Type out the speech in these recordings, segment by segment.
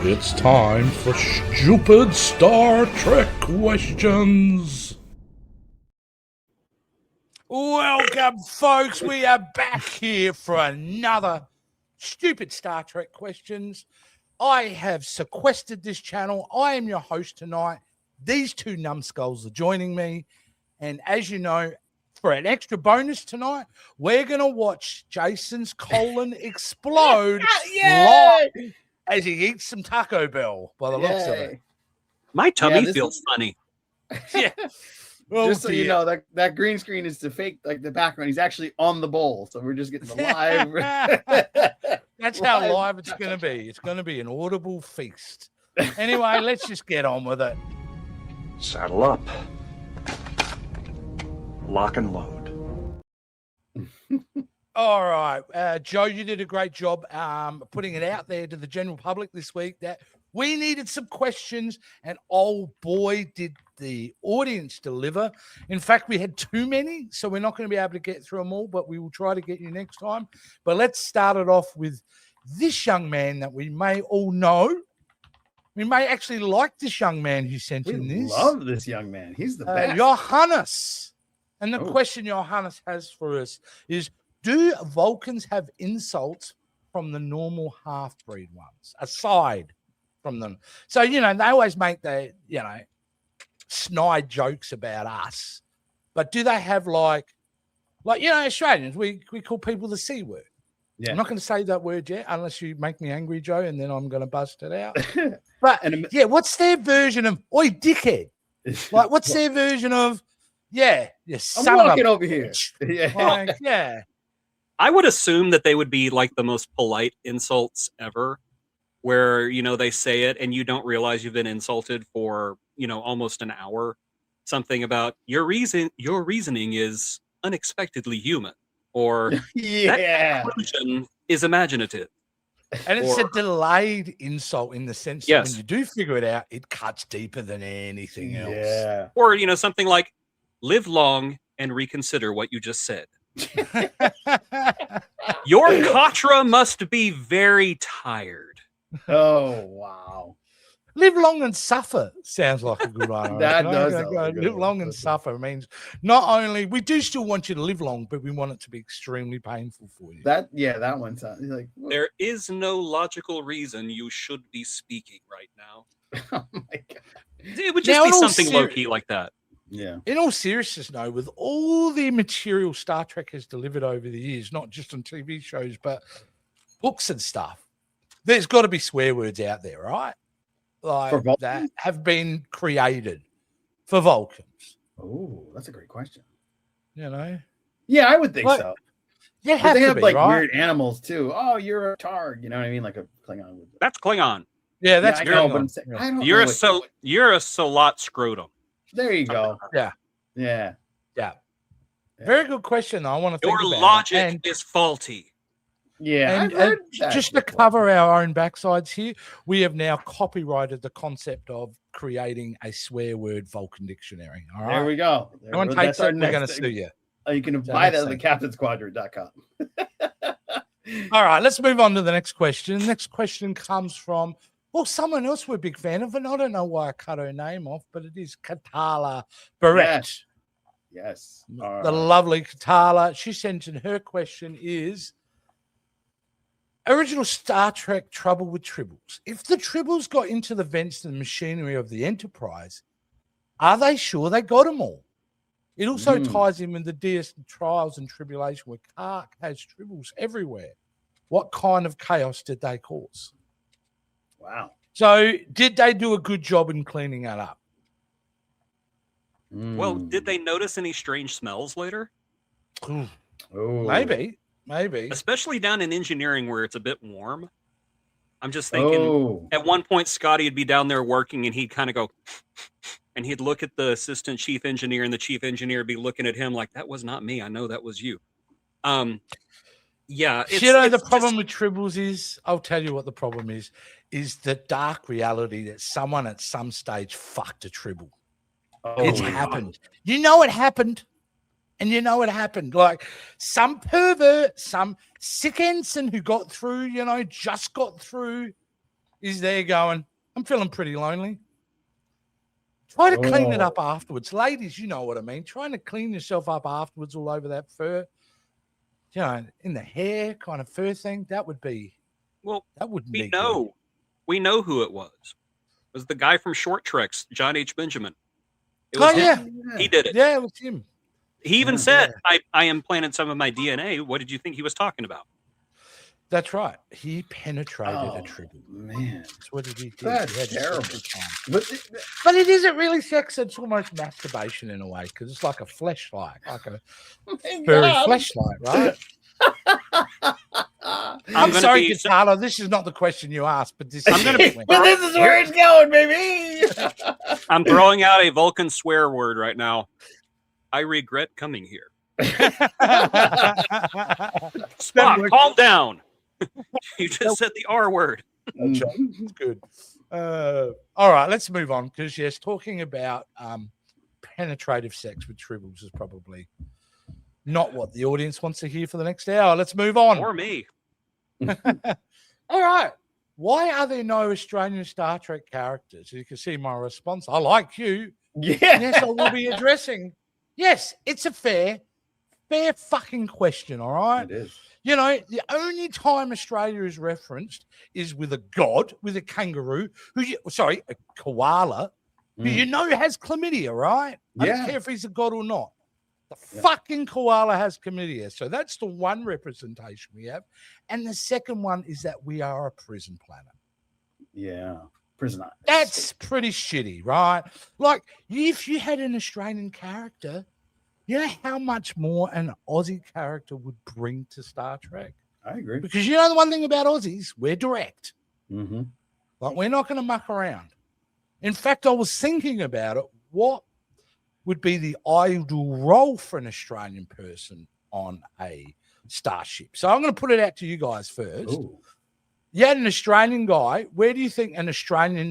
It's time for stupid Star Trek questions. Welcome, folks. We are back here for another stupid Star Trek questions. I have sequestered this channel. I am your host tonight. These two numbskulls are joining me. And as you know, for an extra bonus tonight, we're going to watch Jason's colon explode live as he eats some Taco Bell by the looks of it. My tummy feels funny. Yeah. Oh, just so you know, that green screen is to fake like the background. He's actually on the bowl, so we're just getting the live. That's how live it's going to be. It's going to be an audible feast. Anyway, let's just get on with it. Saddle up. Lock and load. All right. Joe, you did a great job putting it out there to the general public this week that we needed some questions, and oh boy, did the audience deliver. In fact, we had too many, so we're not going to be able to get through them all, but we will try to get you next time. But let's start it off with this young man that we may all know. We may actually like this young man who sent in this. Love this young man. He's the best. Johannes. And the question Johannes has for us is, do Vulcans have insults from the normal half-breed ones, aside from them? So, you know, they always make the, you know, snide jokes about us. But do they have like, you know, Australians, we call people the C word. Yeah. I'm not going to say that word yet, unless you make me angry, Joe, and then I'm going to bust it out. But, yeah, what's their version of, oi, dickhead? Like, what's their version of, yeah, I'm walking over here. Yeah. Like, yeah. I would assume that they would be like the most polite insults ever, where, you know, they say it and you don't realize you've been insulted for, you know, almost an hour. Something about your reasoning is unexpectedly human, or that conclusion is imaginative. And it's a delayed insult in the sense that when you do figure it out, it cuts deeper than anything else. Yeah. Or, you know, something like, live long and reconsider what you just said. Your Katra must be very tired. Oh, wow. Live long and suffer sounds like a good one. That does. Live long and suffer means not only we do still want you to live long, but we want it to be extremely painful for you. That one sounds like there is no logical reason you should be speaking right now. Oh my God. It would just be something low key like that. Yeah. In all seriousness, though, with all the material Star Trek has delivered over the years, not just on TV shows, but books and stuff, there's got to be swear words out there, right? Like that have been created for Vulcans. Oh, that's a great question. You know? Yeah, I would think so. Yeah, they have like right? weird animals too. Oh, you're a Targ. You know what I mean? Like a Klingon. That's Klingon. Yeah, that's Klingon. I don't know. You're a Solot scrotum. There you go. Yeah. Very good question. I want to think your about logic is faulty. Yeah, and just to cover our own backsides here, we have now copyrighted the concept of creating a swear word Vulcan dictionary. All right, there we go. Everyone takes it. We're going to sue you. You can buy that at the captainsquadrant.com. All right, let's move on to the next question. Next question comes from someone else we're a big fan of, and I don't know why I cut her name off, but it is Katala Barrett. Yes. The lovely Katala. She sent in her question is, original Star Trek Trouble with Tribbles. If the Tribbles got into the vents and machinery of the Enterprise, are they sure they got them all? It also ties in with the DS Trials and Tribulation where Kirk has Tribbles everywhere. What kind of chaos did they cause? Wow. So did they do a good job in cleaning that up? Well, did they notice any strange smells later? Oh. Maybe. Especially down in engineering where it's a bit warm. I'm just thinking at one point Scotty would be down there working and he'd kind of go and he'd look at the assistant chief engineer and the chief engineer would be looking at him like, that was not me. I know that was you. Yeah. The problem with Tribbles is, I'll tell you what the problem is the dark reality that someone at some stage fucked a Tribble. It's happened. You know it happened. And you know it happened. Like some pervert, some sick ensign who got through, just got through is there going, I'm feeling pretty lonely. Try to clean it up afterwards. Ladies, you know what I mean. Trying to clean yourself up afterwards all over that fur, you know, in the hair kind of fur thing. That would be, that wouldn't be good. We know who it was. It was the guy from Short Treks, John H. Benjamin. It Oh, was yeah. him. He did it. Yeah, it was him. He even said, I implanted some of my DNA. What did you think he was talking about? That's right. He penetrated a Tribble. Man. That's what he did. That's terrible. But it isn't really sex. It's almost masturbation in a way because it's like a fleshlight, like a furry fleshlight, right? I'm sorry, Carla. This is not the question you asked, but this I'm gonna be. But this is where it's going, baby. I'm throwing out a Vulcan swear word right now. I regret coming here. Spock, calm down. You just said the R word. That's good. All right, let's move on because yes, talking about penetrative sex with tribbles is probably not what the audience wants to hear for the next hour. Let's move on. Or me. All right. Why are there no Australian Star Trek characters? You can see my response. I like you. Yeah. Yes, I will be addressing. Yes, it's a fair fucking question. All right. It is. You know, the only time Australia is referenced is with a god, with a kangaroo, a koala, who you know has chlamydia, right? I don't care if he's a god or not. The fucking koala has chlamydia. So that's the one representation we have. And the second one is that we are a prison planet. Yeah. Prison. That's pretty shitty, right? Like, if you had an Australian character, you know how much more an Aussie character would bring to Star Trek? I agree. Because you know the one thing about Aussies, we're direct. Mm-hmm. Like, we're not going to muck around. In fact, I was thinking about it. What would be the ideal role for an Australian person on a starship? So I'm going to put it out to you guys first. Ooh. You had an Australian guy. Where do you think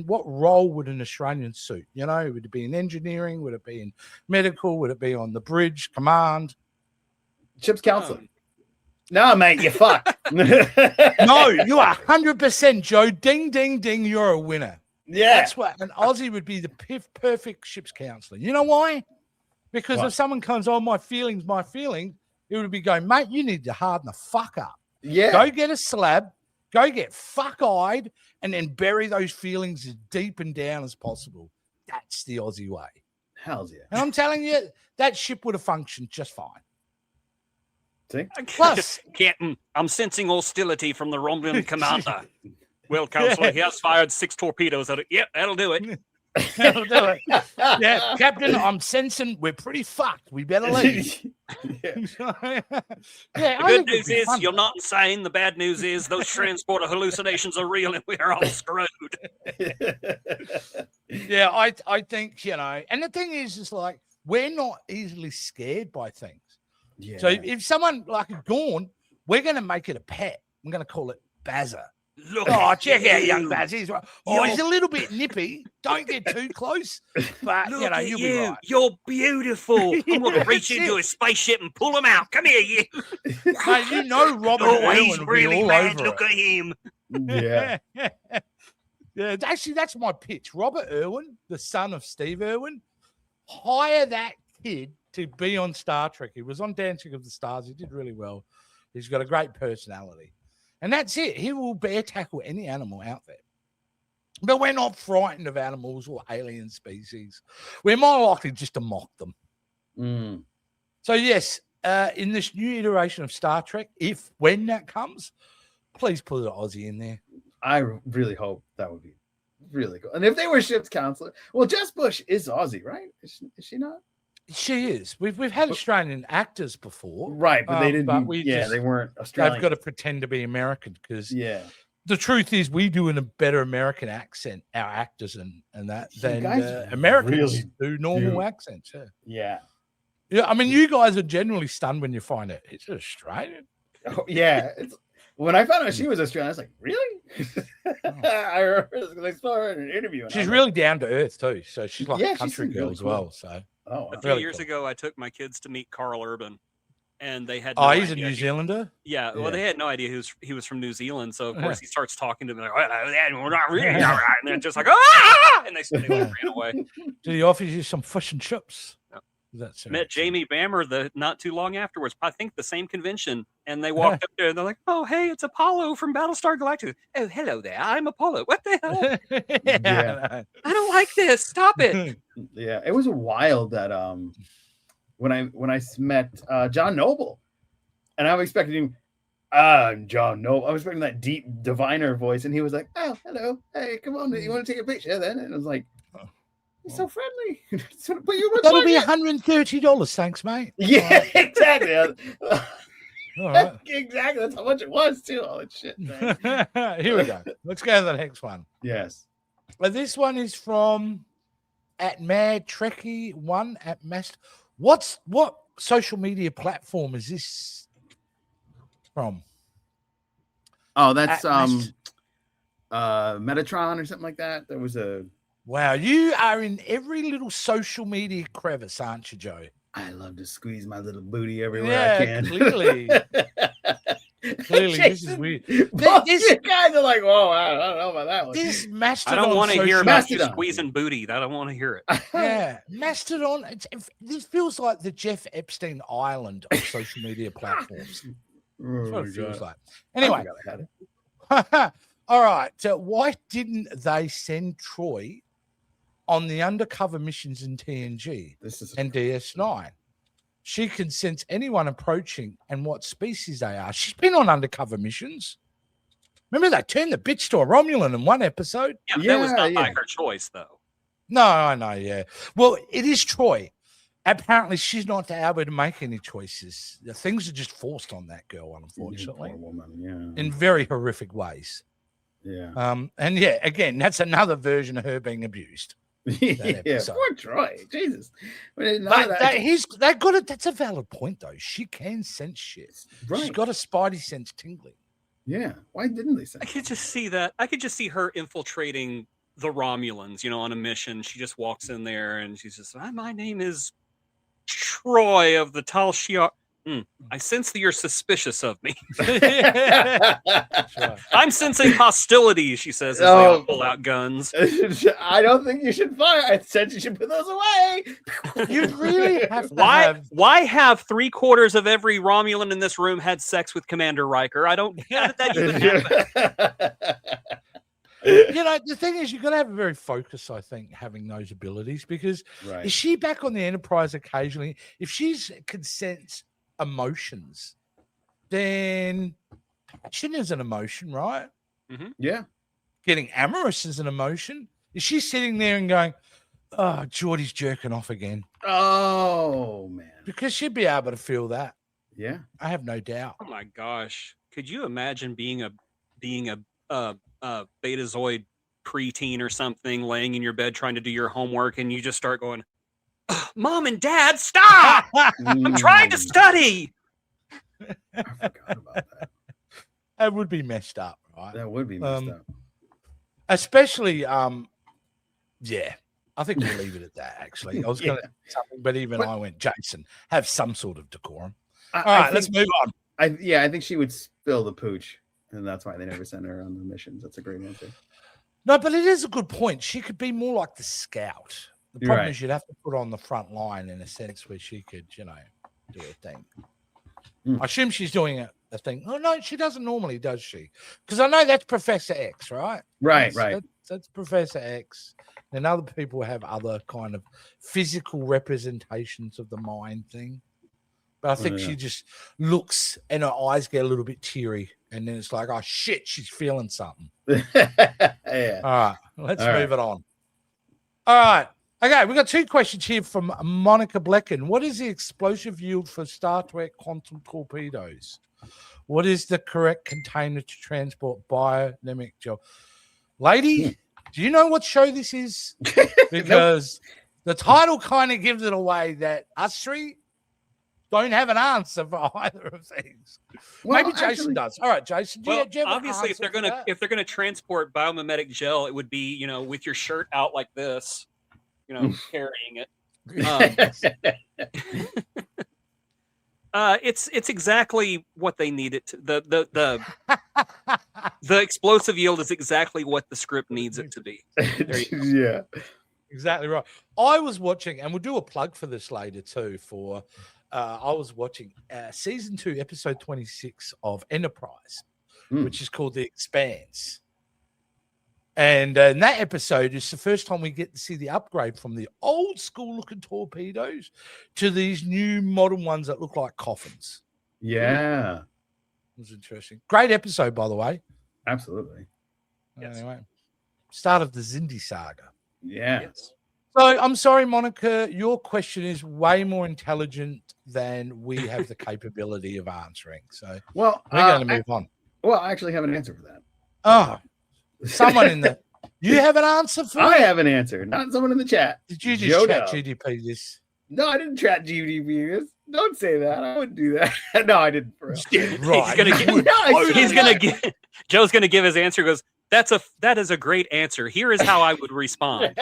what role would an Australian suit? You know, would it be in engineering? Would it be in medical? Would it be on the bridge, command? Ship's counselor. No, mate, you fuck. No, you are 100%, Joe. Ding, ding, ding. You're a winner. Yeah. That's what an Aussie would be, the perfect ship's counselor. You know why? Because if someone comes on my feelings, it would be going, mate, you need to harden the fuck up. Yeah. Go get a slab. Go get fuck-eyed and then bury those feelings as deep and down as possible. That's the Aussie way. Hells yeah. And I'm telling you, that ship would have functioned just fine. See? Plus, Captain, I'm sensing hostility from the Romulan commander. Well, Counselor, he has fired 6 torpedoes at it. Yep, that'll do it. that'll do it. Yeah, Captain, I'm sensing we're pretty fucked. We better leave. The good news is you're not insane. The bad news is those transporter hallucinations are real and we are all screwed. Yeah, I think, you know, and the thing is like, we're not easily scared by things. Yeah. So if someone like a Gorn, we're going to make it a pet. I'm going to call it Bazza. Look, check out young Baz. He's right. He's a little bit nippy. Don't get too close. But, you know, you'll be right. You're beautiful. I'm going to reach into a spaceship and pull him out. Come here, you. Mate, you know Robert Irwin he's really mad. Look at him. Yeah. Yeah. Actually, that's my pitch. Robert Irwin, the son of Steve Irwin, hire that kid to be on Star Trek. He was on Dancing of the Stars. He did really well. He's got a great personality. And that's it. He will bear tackle any animal out there. But we're not frightened of animals or alien species. We're more likely just to mock them. Mm. So, yes, in this new iteration of Star Trek, when that comes, please put an Aussie in there. I really hope that would be really cool. And if they were ship's counselor, well, Jess Bush is Aussie, right? Is she not? She is. We've had Australian actors before, right? But they didn't. But they weren't Australian. They've got to pretend to be American because the truth is we do in a better American accent, our actors and that than Americans do normal accents. Yeah. I mean, you guys are generally stunned when you find out it's Australian. Oh, yeah. When I found out she was Australian, I was like, really? I remember this because I saw her in an interview. She's really down to earth too. So she's like a country girl as well. So a few years ago, I took my kids to meet Carl Urban. and they had Oh, no he's a idea New Zealander. Yeah, well, Yeah. they had no idea he was from New Zealand, so of Yeah. course he starts talking to them, like, "Well, we're not really all right," and they're just like, "Ah!" and they ran away. So he offers you some fish and chips. Yep. That's Met Jamie Bammer not too long afterwards. I think the same convention, and they walked up there and they're like, "Oh, hey, it's Apollo from Battlestar Galactica." "Oh, hello there, I'm Apollo." "What the hell? Yeah. I don't like this. Stop it." Yeah, it was wild that when I met John Noble, and I was expecting him, John Noble. I was expecting that deep diviner voice, and he was like, "Oh, hello, hey, come on, you want to take a picture then?" And I was like, "He's so friendly." But you look That'll like be it. $130, thanks, mate. Yeah, exactly. All right. Exactly. That's how much it was too. Oh shit. Man. Here we go. Let's go to the next one. Yes. Well, this one is from at Mad Trekkie one at Master. What social media platform is this from? Oh, that's At Master. Metatron or something like that. There was a. Wow, you are in every little social media crevice, aren't you, Joe? I love to squeeze my little booty everywhere Yeah, I can. clearly. Clearly, this is weird. This guys are like, "Whoa, I don't know about that one." This I Mastodon. don't want to hear social- about you Mastodon. squeezing booty. I don't want to hear it. Yeah, Mastodon. This feels like the Jeff Epstein Island of social media platforms. That's what it feels like. Anyway, I had it. all right. So why didn't they send Troy on the undercover missions in TNG This is and DS9? She can sense anyone approaching and what species they are. She's been on undercover missions. Remember they turned the bitch to a Romulan in one episode? Yeah, that was not by yeah. her choice, though. No, I know, yeah. Well, it is Troy. Apparently, she's not able to make any choices. The things are just forced on that girl, unfortunately, Poor woman. Yeah. in very horrific ways. Yeah. And yeah, again, that's another version of her being abused. Yeah. episode. Poor Troy. Jesus. But that's a valid point, though. She can sense shit. She's Right. got a spidey sense tingling. Yeah. Why didn't they say? I could just see that. I could just see her infiltrating the Romulans, on a mission. She just walks in there and she's just, "My name is Troy of the Tal Shiar. I sense that you're suspicious of me. Sure. I'm sensing hostility," she says as they all pull out guns. I don't think you should fire. I said you should put those away. You really have to Why have 3/4 of every Romulan in this room had sex with Commander Riker? I don't. How did that even happen? The thing is, you've got to have a very focus, I think, having those abilities, because Right. is she back on the Enterprise occasionally? If she's can sense emotions, then passion is an emotion, right? Yeah. Getting amorous is an emotion. Is she sitting there and going, "Oh, Geordie's jerking off again"? Oh man. Because she'd be able to feel that. Yeah. I have no doubt. Oh my gosh! Could you imagine being a Betazoid preteen or something, laying in your bed trying to do your homework, and you just start going, "Mom and Dad, stop! I'm trying to study." I forgot about that. That would be messed up, right? That would be messed up. Especially, yeah. I think we'll leave it at that. Actually, I was going to say something, but even I went, Jason, have some sort of decorum. All right, let's move on. I think she would spill the pooch, and that's why they never sent her on the missions. That's a great answer. No, but it is a good point. She could be more like the scout. The You're problem right. is you'd have to put her on the front line in a sense where she could, do her thing. I assume she's doing a thing. Oh, no, she doesn't normally, does she? Because I know that's Professor X, right? Right, That's Professor X. And other people have other kind of physical representations of the mind thing. But I think she just looks and her eyes get a little bit teary. And then it's like, oh, shit, she's feeling something. Yeah. All right, let's move it on. All right. Okay, we've got 2 questions here from Monica Blecken. What is the explosive yield for Star Trek quantum torpedoes? What is the correct container to transport biodynamic gel? Lady, do you know what show this is? Because the title kind of gives it away that us 3 don't have an answer for either of these. Well, Maybe Jason does. All right, Jason. Do you have an obviously, if answer they're gonna transport biomimetic gel, it would be with your shirt out like this, carrying it. It's exactly what they need it to. The explosive yield is exactly what the script needs it to be. There you go. Yeah. Exactly right. I was watching, and we'll do a plug for this later too. For I was watching season 2, episode 26 of Enterprise, which is called The Expanse. And in that episode is the first time we get to see the upgrade from the old school looking torpedoes to these new modern ones that look like coffins. Yeah. It was interesting. Great episode, by the way. Absolutely. Yes. Anyway, start of the Zindi saga. Yeah. Yes. So I'm sorry, Monica, your question is way more intelligent than we have the capability of answering. So Well, we're going to move on. Well, I actually have an answer for that. Oh, someone in the you have an answer for I it? have an answer, not someone in the chat. Did you just Jodo. chat GDP this? No, I didn't chat GDP this. Don't say that. I wouldn't do that. No, I didn't. For real. Right. He's gonna give Joe's gonna give his answer. He goes, that is a great answer. Here is how I would respond.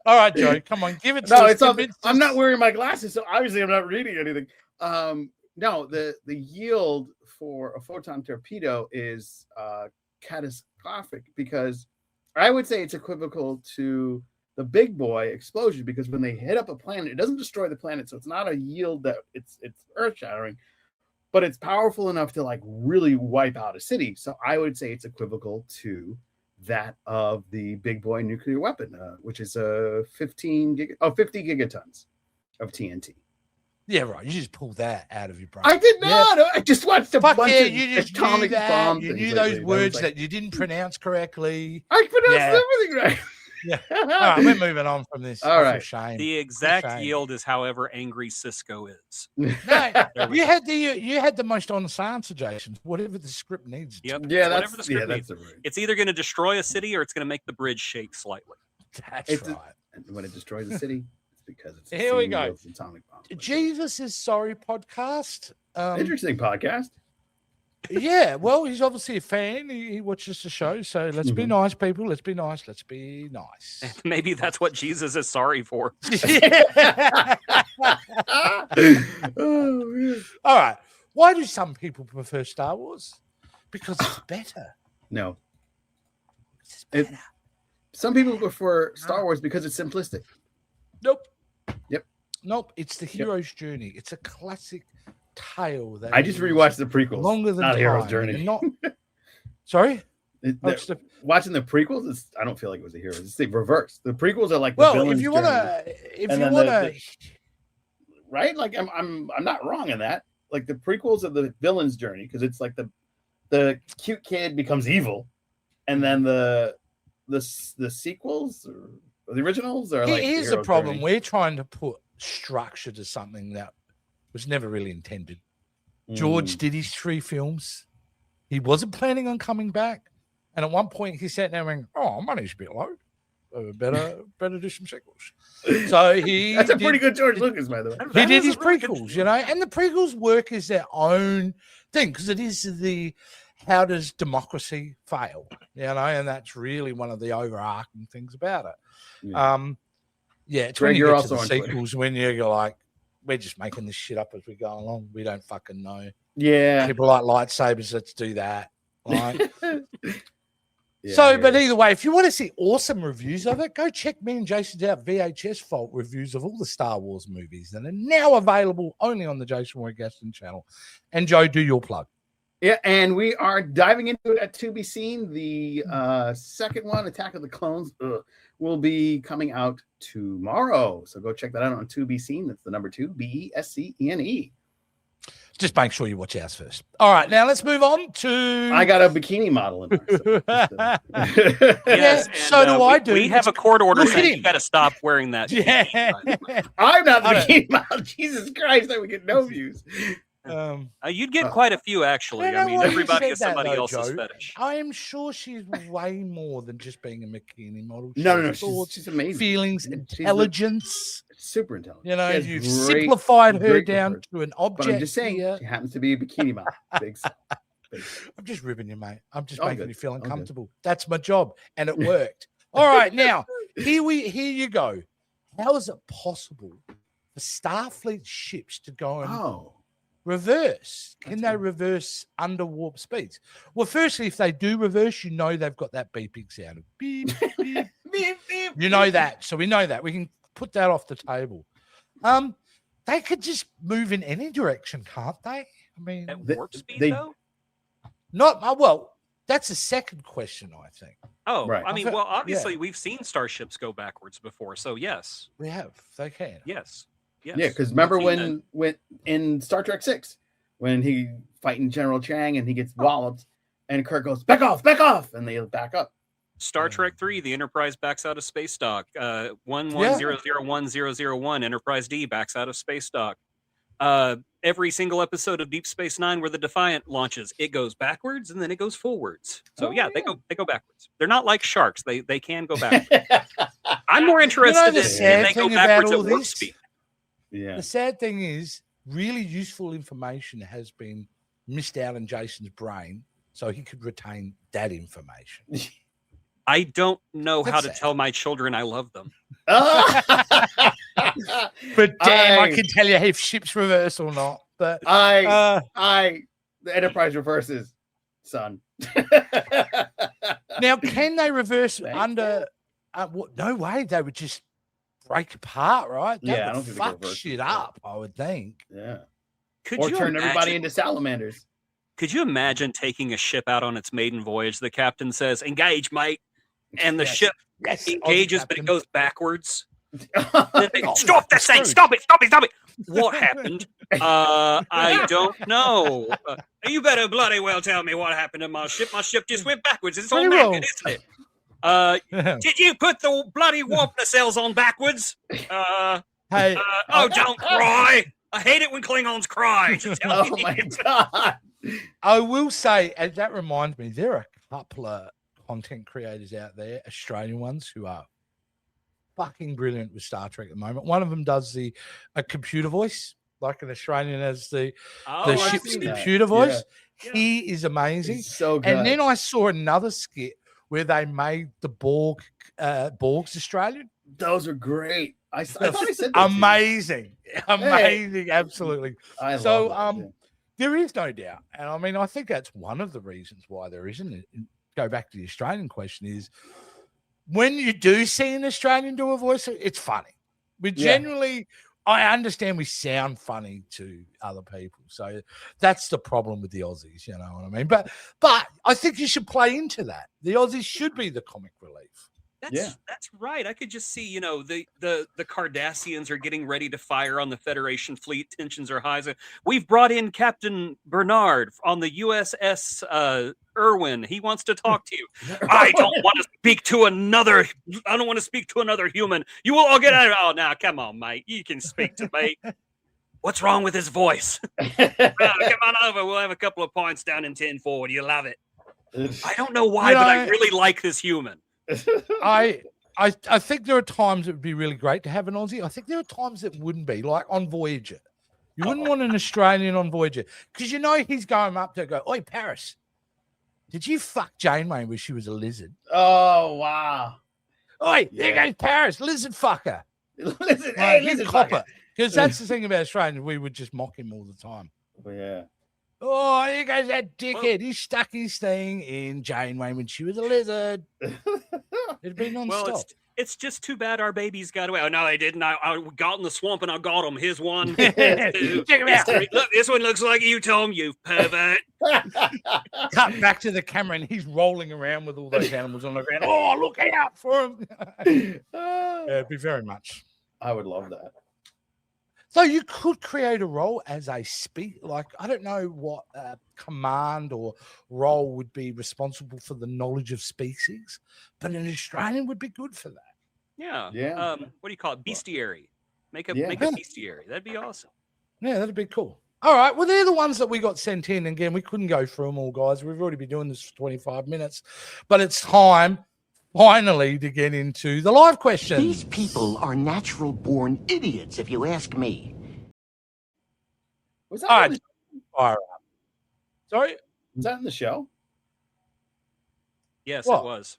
All right, Joe, come on, give it to No, us. it's all, I'm not wearing my glasses, so obviously I'm not reading anything. No, the yield for a photon torpedo is catastrophic, because I would say it's equivocal to the big boy explosion, because when they hit up a planet, it doesn't destroy the planet, so it's not a yield that it's earth shattering, but it's powerful enough to like really wipe out a city. So I would say it's equivocal to that of the big boy nuclear weapon, which is 50 gigatons of TNT. Yeah, right. You just pulled that out of your brain. I did not. Yep. I just watched a Fuck bunch yeah, of you just atomic knew that. bomb You things knew lately. those words like, that you didn't pronounce correctly. I pronounced Yeah. everything right. Yeah. All right, we're moving on from this. All right. Shame. The exact Shame. yield is however angry Cisco is. No, you had the most honest answer, Jason. Whatever the script needs. Yep. Yeah, Whatever the script needs. that's right. It's either going to destroy a city or it's going to make the bridge shake slightly. That's It's right. And when it destroys the city, it's because it's Here we seen go. with atomic bombs. Jesus is Sorry podcast. Interesting podcast. Yeah, well, he's obviously a fan. He watches the show. So let's be nice, people. Let's be nice. Let's be nice. Maybe that's what Jesus is sorry for. Oh, yeah. All right. Why do some people prefer Star Wars? Because it's better. No. It's better. Some people prefer Star Wars because it's simplistic. Nope. Yep. Nope. It's the hero's journey. It's a classic tale that I just is rewatched the prequels. longer than not time. Hero's Journey. And not sorry. Watching the prequels, I don't feel like it was a hero. It's the reverse. The prequels are like the Well, villain's if you journey. want to, Right? Like I'm not wrong in that. Like the prequels of the villain's journey, because it's like the cute kid becomes evil, and then the sequels or the originals are like here's the hero's problem. journey. We're trying to put structure to something that was never really intended. George did his 3 films. He wasn't planning on coming back. And at one point he sat there and went, "Oh, money's a bit low. Better do some sequels." So That's a pretty good George Lucas, by the way. He did his prequels, you know, and the prequels work as their own thing, because it is the how does democracy fail, you know, and that's really one of the overarching things about it. Yeah. It's Greg, when you you're get to also the on Twitter. sequels when you're like, we're just making this shit up as we go along. We don't fucking know. Yeah. People like lightsabers. Let's do that. Right. Yeah, So, yeah. but either way, if you want to see awesome reviews of it, go check me and Jason's out VHS Vault reviews of all the Star Wars movies that are now available only on the Jason Roy Gaston channel. And Joe, do your plug. Yeah, and we are diving into it at To Be Seen. The second one, Attack of the Clones, will be coming out tomorrow. So go check that out on To Be Seen. That's the number 2, BESCENE. Just make sure you watch ours first. All right, now let's move on to. I got a bikini model in there. Yes, Yeah, so do I do. We have a court order Look at saying him. you got to stop wearing that. Yeah. I'm not the I don't- bikini model. Jesus Christ, I would get no views. You'd get quite a few, actually. You know I mean, what? You everybody said has that, somebody though, else's Joe. fetish. I am sure she's way more than just being a bikini model. She No, has thoughts, she's amazing. feelings, She's intelligence. super intelligent. You know, She has you've great- simplified her great down preference. to an object. But I'm just saying, here. she happens to be a bikini model. Big step. I'm just ribbing you, mate. I'm just All making good. you feel All good. uncomfortable. That's my job, and it worked. All right, now here you go. How is it possible for Starfleet ships to go and Oh, reverse. Can That's they cool. reverse under warp speeds? Well, firstly, if they do reverse, you know they've got that beeping sound of beep, beep. beep, beep, You know that. So we know that. We can put that off the table. They could just move in any direction, can't they? I mean, At They- warp speed, they- though? not well. That's a second question, I think. Oh, Right. I mean, thought- well, obviously yeah. we've seen starships go backwards before, so yes, We have. They can. yes, yes. Yeah, because We've remember seen that. when in Star Trek 6, when he fighting General Chang and he gets walloped, and Kirk goes, back off, and they back up. Star Trek 3, the Enterprise backs out of space dock. 11001001 Enterprise D backs out of space dock. Every single episode of Deep Space Nine where the Defiant launches, it goes backwards and then it goes forwards. So Oh, yeah, yeah. they go backwards. They're not like sharks. They can go backwards. I'm more interested the in sad if they go thing about backwards all at warp this? speed. Yeah. The sad thing is, really useful information has been missed out in Jason's brain, so he could retain that information. I don't know how That's to sad. tell my children I love them. But damn, I I- can tell you if ships reverse or not. But the Enterprise reverses, son. now, can they reverse Thank under? No way. They would just break apart, right? That Yeah, I would don't think they go fuck reverse shit before. up. I would think. Yeah. Could Or you turn everybody imagine- into salamanders. Could you imagine taking a ship out on its maiden voyage? The captain says, "Engage, mate," and the Yes. ship Yes, engages, but it Captain. goes backwards. Oh, Stop that thing! screwed. Stop it! What happened? I don't know. You better bloody well tell me what happened to my ship. My ship just went backwards. It's all Pretty well. naked, isn't it? Did you put the bloody warp nacelles on backwards? Hey, Oh, don't cry. I hate it when Klingons cry. Just tell oh me. my god. I will say, and that reminds me, there are a couple of content creators out there, Australian ones, who are fucking brilliant with Star Trek at the moment. One of them does a computer voice, like an Australian has the Oh, I've ship's seen that. computer voice. Yeah. He is amazing. He's so good. And then I saw another skit where they made the Borgs Australian. Those are great. I thought I said that. Amazing. Amazing. Absolutely. I So, love that, There is no doubt. And I mean, I think that's one of the reasons why there isn't. Go back to the Australian question is when you do see an Australian do a voice, it's funny. We Yeah. generally, I understand we sound funny to other people. So that's the problem with the Aussies, you know what I mean? But I think you should play into that. The Aussies should be the comic relief. That's right. I could just see, the Cardassians are getting ready to fire on the Federation fleet. Tensions are high. So we've brought in Captain Bernard on the USS Irwin. He wants to talk to you. I don't want to speak to another. I don't want to speak to another human. You will all get out of. Oh, now come on, mate. You can speak to me. What's wrong with his voice? Come on over. We'll have a couple of points down in 10 forward. You love it. I don't know why, but I really like this human. I think there are times it would be really great to have an Aussie. I think there are times it wouldn't be, like on Voyager. You wouldn't want an Australian on Voyager because he's going up to go, "Oi, Paris, did you fuck Janeway when she was a lizard?" Oh wow. Oi, there goes Paris, lizard fucker. Listen, Like, listen, you copper. Because that's the thing about Australians, we would just mock him all the time. Yeah. Oh, here goes that dickhead. He stuck his thing in Janeway when she was a lizard. It'd be non-stop. Well, it's just too bad our babies got away. Oh, no, they didn't. I got in the swamp and I got him. Here's one. Check him out. Look, this one looks like you, Tom, you pervert. Cut back to the camera and he's rolling around with all those animals on the ground. Oh, look out for him. Yeah, it'd be very much. I would love that. So you could create a role as a like, I don't know what command or role would be responsible for the knowledge of species, but an Australian would be good for that. Yeah. Yeah. What do you call it? Bestiary. Make a Yeah. bestiary. That'd be awesome. Yeah, that'd be cool. All right. Well, they're the ones that we got sent in. Again, we couldn't go through them all, guys. We've already been doing this for 25 minutes, but it's time finally to get into the live questions. These people are natural born idiots, if you ask me. Was that, All on right. the, Fire up. Sorry. was that in the show? Yes, What? it was.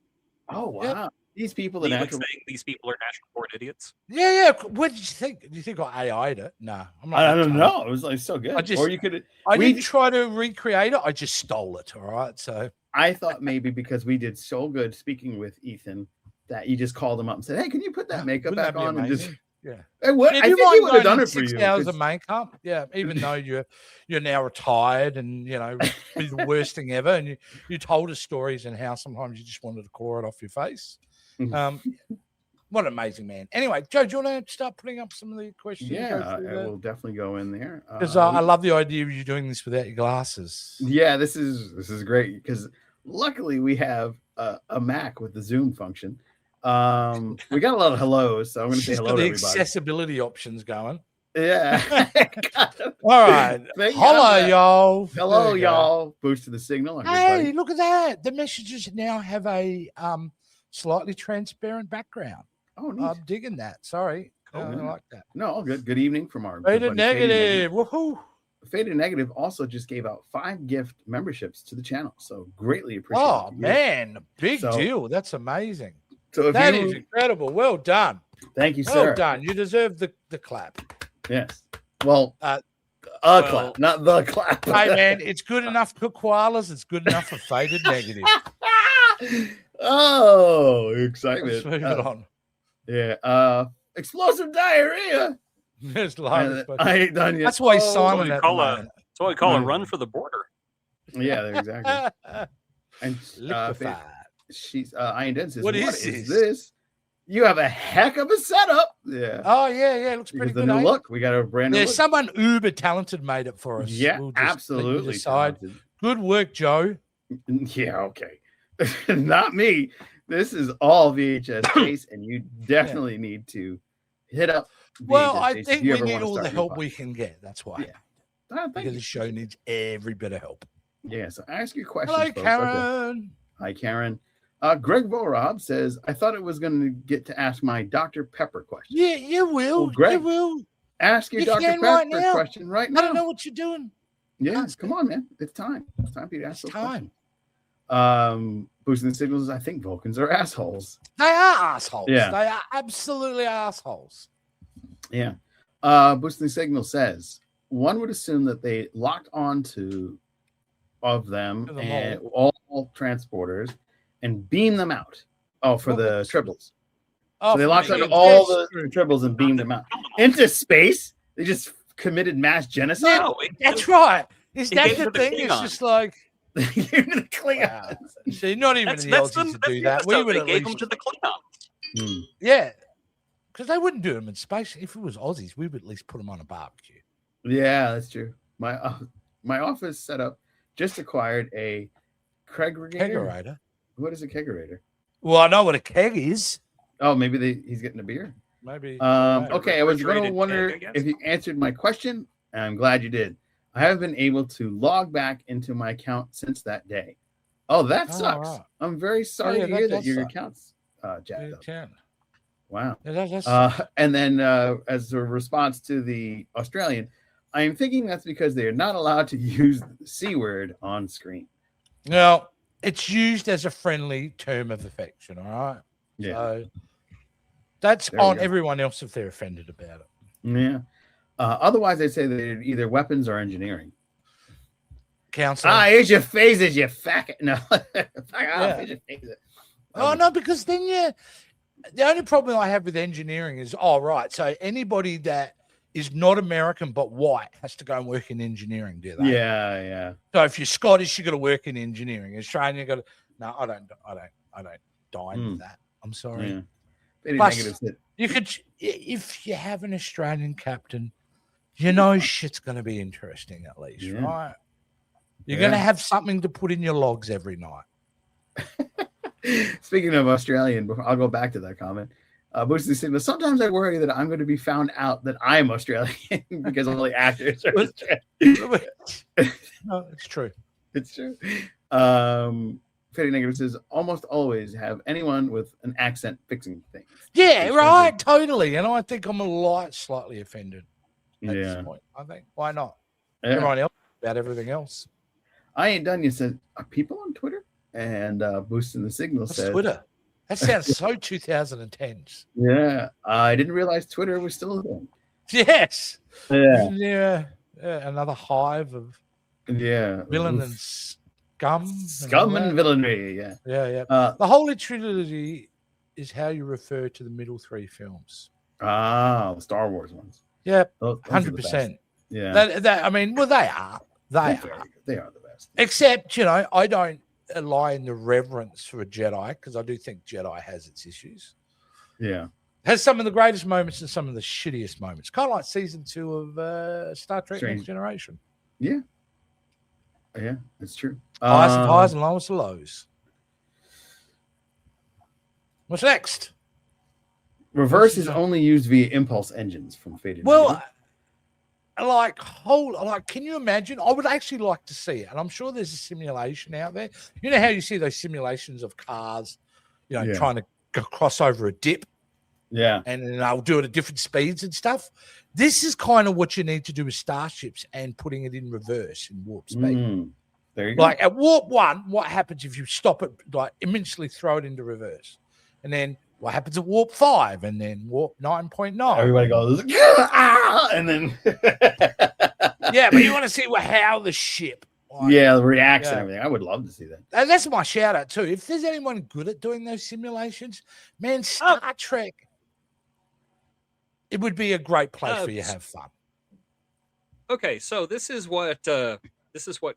Oh wow. Yeah. These people, The the like natural. saying these people are natural born idiots. Yeah. What did you think? Do you think I AI'd it? No, I'm not. I don't know. It was like so good. I Or you could. didn't try to recreate it. I just stole it. All right. So I thought maybe because we did so good speaking with Ethan that you just called him up and said, "Hey, can you put that makeup wouldn't back that be on?" And just amazing? Yeah. I If think you he mind would have going done in it for 6 you. hours 'cause- of makeup, yeah. Even though you're now retired and be the worst thing ever, and you told us stories and how sometimes you just wanted to claw it off your face. What an amazing man. Anyway, Joe, do you want to start putting up some of the questions? Yeah, I will definitely go in there Because I love the idea of you doing this without your glasses. Yeah, this is great because luckily we have a Mac with the Zoom function. We got a lot of hellos, so I'm going to say She's hello got to the everybody. accessibility options going. Yeah. All right. Hello, y'all. Hello, y'all. Boost to the signal. Hey, look at that. The messages now have a slightly transparent background. Oh, neat. I'm digging that. Sorry. Cool, I like that. No, all good. Good evening from our Faded Negative. Woohoo. Faded Negative also just gave out 5 gift memberships to the channel, so greatly appreciate it. Oh man, big deal. That's amazing. So if that is incredible. Well done. Thank you, sir. Well done. You deserve the clap. Yes. Well, clap, not the clap. Hey man, it's good enough for koalas. It's good enough for Faded Negative. Oh, excitement. Let's move it on. Yeah. Explosive diarrhea. There's I ain't done yet. That's why he's silent. That's what we call a run for the border. Yeah, exactly. And she's Iron Den says, what is this? You have a heck of a setup. Yeah. Oh, yeah. Looks pretty good. The new look. We got a brand new There's look. someone uber talented made it for us. Yeah, We'll just absolutely. Good work, Joe. Yeah, okay. Not me. This is all VHS case, and you definitely need to hit up VHS Well, I case think if you we ever need wanna all the start help your we can get. That's why. Yeah. Because the show needs every bit of help. Yeah, so ask your questions. Hello, folks. Karen. Okay. Hi, Karen. Greg Vorob says, I thought it was going to get to ask my Dr. Pepper question. Yeah, you will. Well, Greg, you will. Ask your Dr. Pepper question right now. I don't know what you're doing. Yeah, come on, man. It's time. It's time for you to ask those questions. Boosting the signals, I think Vulcans are assholes. They are assholes. Yeah. They are absolutely assholes. Yeah. Boosting the signal says, one would assume that they locked onto of them and all transporters and beam them out. Oh, for the Tribbles. Oh, so they locked onto all the Tribbles and beamed them out into space. They just committed mass genocide. No, that's right. Is that the thing? It's just like the Klingons. Wow. See, not even the Aussies to do that. We would they at gave least them to the Klingons. Yeah, because they wouldn't do them in space. If it was Aussies, we would at least put them on a barbecue. Yeah, that's true. My office setup just acquired a kegerator. What is a kegerator? Well, I know what a keg is. Oh, maybe he's getting a beer. Maybe. Okay, I was going to wonder if you answered my question, and I'm glad you did. I haven't been able to log back into my account since that day. Oh, that sucks. Right. I'm very sorry to hear that your account's jacked up. Wow. Yeah, and then as a response to the Australian, I am thinking that's because they are not allowed to use the C word on screen. No, it's used as a friendly term of affection, all right? Yeah. So that's on everyone else if they're offended about it. Yeah. Otherwise, they'd say they're either weapons or engineering. Counseling. Here's your phases, you fuck. No. Oh, no, because then the only problem I have with engineering is, so anybody that is not American but white has to go and work in engineering, do they? Yeah. So if you're Scottish, you got to work in engineering. Australian, you got to. No, I don't dine with that. I'm sorry. Yeah. Plus, you could, if you have an Australian captain, you know shit's going to be interesting at least, right? You're going to have something to put in your logs every night. Speaking of Australian, I'll go back to that comment. Boosting Signal. Sometimes I worry that I'm going to be found out that I'm Australian because all the actors are Australian. No, it's true. It's true. Fitting Negative says almost always have anyone with an accent fixing things. Yeah, right. Totally. And I think I'm slightly offended at this point. I think. Why not? Yeah. Everyone else about everything else. I ain't done yet. Said, are people on Twitter? And Boosting the Signal says Twitter. That sounds so 2010s. Yeah, I didn't realize Twitter was still a thing. Yes. Yeah, Isn't there another hive of villain and scum? Scum and villainy. Yeah. Yeah. The Holy Trinity is how you refer to the middle three films. The Star Wars ones. Yeah, Those are the 100%. best. Yeah. I mean, well, they are. They are. They are the best. Except, I don't lie in the reverence for a Jedi because I do think Jedi has its issues. Yeah. Has some of the greatest moments and some of the shittiest moments. Kind of like season 2 of Star Trek Next Generation. Yeah. Yeah, it's true. Highest of highs and lowest of lows. What's next? Reverse is only used via impulse engines from Faded. Well, can you imagine? I would actually like to see it, and I'm sure there's a simulation out there. You know how you see those simulations of cars, trying to cross over a dip, and then they'll do it at different speeds and stuff. This is kind of what you need to do with starships and putting it in reverse in warp speed. There you go. Like at warp 1, what happens if you stop it? Like immediately throw it into reverse, and then what happens at warp 5 and then warp 9.9? Everybody goes, and then yeah, but you want to see how the ship reacts and everything. I would love to see that. And that's my shout out too. If there's anyone good at doing those simulations, man, Star Trek, it would be a great place for you to have fun. Okay, so this is what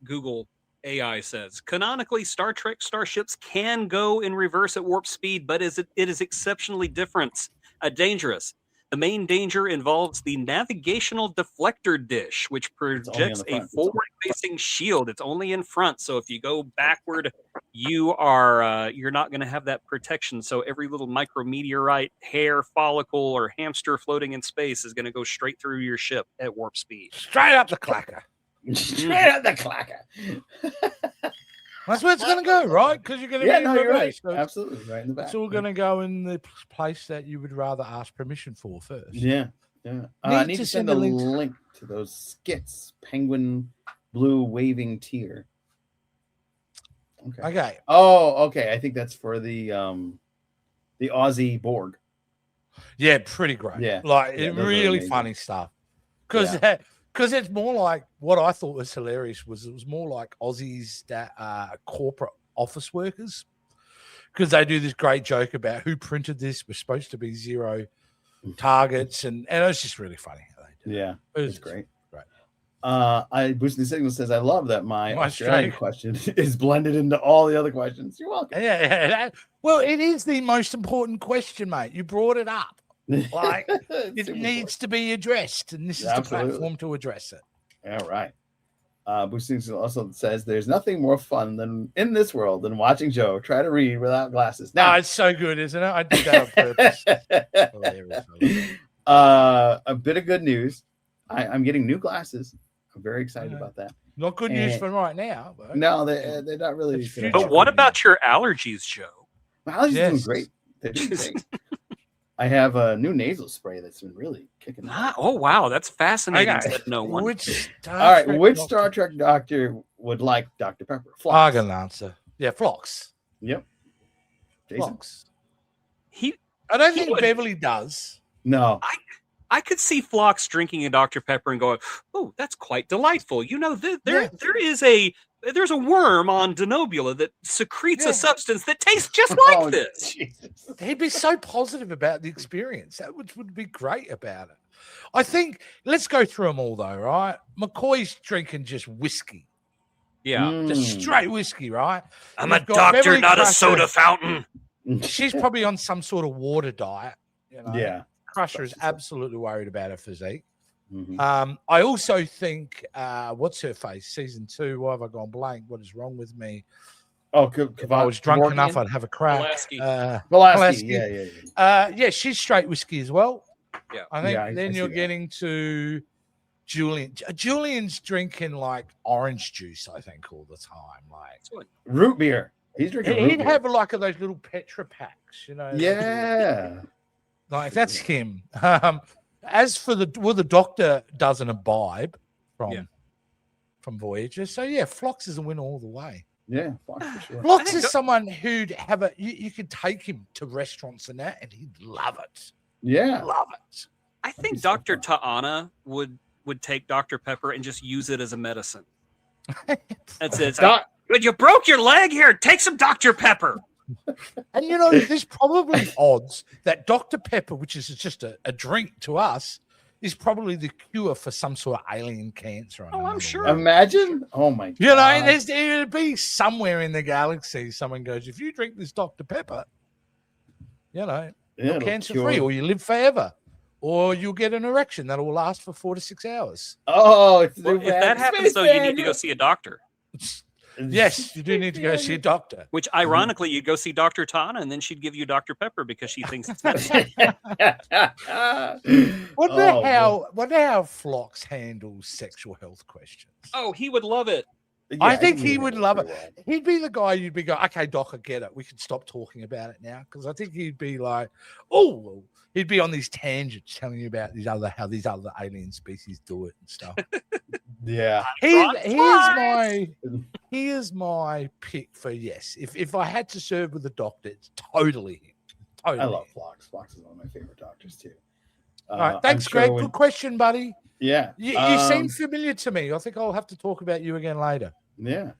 Google AI says. Canonically, Star Trek starships can go in reverse at warp speed, but it is exceptionally dangerous. The main danger involves the navigational deflector dish, which projects a forward-facing shield. It's only in front, so if you go backward, you're not going to have that protection. So every little micrometeorite, hair follicle, or hamster floating in space is going to go straight through your ship at warp speed. Straight up the clacker. Straight up the clacker. That's where it's going to go, right? Because you're going to you're right. So absolutely, right in the back. It's all going to go in the place that you would rather ask permission for first. Yeah. I need to send a link to those skits. Penguin, blue, waving tear. Okay. Oh, okay. I think that's for the Aussie Borg. Yeah, pretty great. Yeah, really funny stuff. Because it's more like what I thought was hilarious was it was more like Aussies that are corporate office workers, because they do this great joke about who printed this. We're supposed to be 0 targets, and it was just really funny how they do. Yeah, it's great. Right. Boosting Signal says, I love that my Australian question is blended into all the other questions. You're welcome. Yeah. Well, it is the most important question, mate. You brought it up. Like it needs to be addressed, and this is the platform to address it. Yeah, right. Boosting also says there's nothing more fun than in this world than watching Joe try to read without glasses. Now, it's so good, isn't it? I did that on purpose. A bit of good news. I'm getting new glasses. I'm very excited about that. Not good news for right now. But no, they're not really. But what about your allergies, Joe? My allergies are doing great. They're doing great. I have a new nasal spray that's been really kicking. Oh wow, that's fascinating. No one. Which Star Trek doctor would like Dr. Pepper? I got an answer. Yeah, Phlox. Yep. Phlox. I don't think Beverly does. No. I could see Phlox drinking a Dr. Pepper and going, "Oh, that's quite delightful." There's a worm on Denobula that secretes a substance that tastes just like this. Jesus. He'd be so positive about the experience. That would be great about it. I think, let's go through them all though, right? McCoy's drinking just whiskey. Yeah. Just straight whiskey, right? I'm a doctor, Beverly not Crusher. A soda fountain. She's probably on some sort of water diet. Yeah. Crusher is absolutely worried about her physique. Mm-hmm. I also think, what's her face? Season 2. Why have I gone blank? What is wrong with me? Oh, if I was drunk enough, I'd have a crack. Pulaski. Yeah, she's straight whiskey as well. Yeah, I think then you're getting to Julian. Julian's drinking like orange juice, I think, all the time. Like root beer. He's drinking. He'd have like those little Petra packs, Yeah. Like that's him. As for the Doctor doesn't imbibe from Voyager, so yeah, Phlox is a win all the way. Yeah, Fox for sure. Blocks is someone who'd have you could take him to restaurants and that, and he'd love it. Yeah. Love it. I think be so Dr. fun. Ta'ana would take Dr. Pepper and just use it as a medicine. That's it. It's Doc- like, but you broke your leg here. Take some Dr. Pepper. And you know, there's probably odds that Dr. Pepper, which is just a drink to us, is probably the cure for some sort of alien cancer. Oh, I'm sure. Imagine. Oh my god. You know, there'd be somewhere in the galaxy someone goes, if you drink this Dr. Pepper, you know, you're cancer free, or you live forever, or you'll get an erection that will last for 4 to 6 hours. Oh, it's Well, if that happens, though, you need to go see a doctor. Yes, you do need to go see a doctor. Which, ironically, you'd go see Dr. Tana, and then she'd give you Dr. Pepper because she thinks it's medicine. Wonder how Phlox handles sexual health questions. Oh, he would love it. I think he would love it. He'd be the guy you'd be going, okay, Doc, I get it. We can stop talking about it now. Because I think he'd be like, oh, he'd be on these tangents telling you about how these other alien species do it and stuff. Yeah. Here's my pick for yes. If I had to serve with a doctor, it's totally him. Totally. I love Phlox. Phlox is one of my favorite doctors too. All right, thanks, Greg. Good question, buddy. Yeah. You seem familiar to me. I think I'll have to talk about you again later. Yeah.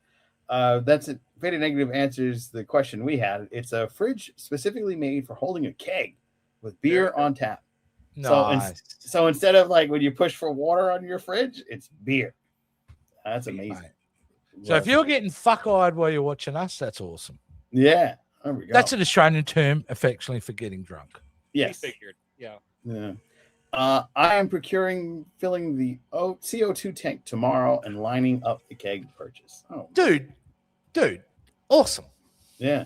That's it. Faded Negative answers the question we had. It's a fridge specifically made for holding a keg with beer on tap. Nice. So instead of like when you push for water on your fridge, it's beer. That's amazing. Right. So if you're getting fuck-eyed while you're watching us, that's awesome. Yeah. There we go. That's an Australian term, affectionately, for getting drunk. Yes. We figured. Yeah. Yeah. I am filling the CO2 tank tomorrow and lining up the keg purchase. Oh, Dude, awesome. yeah.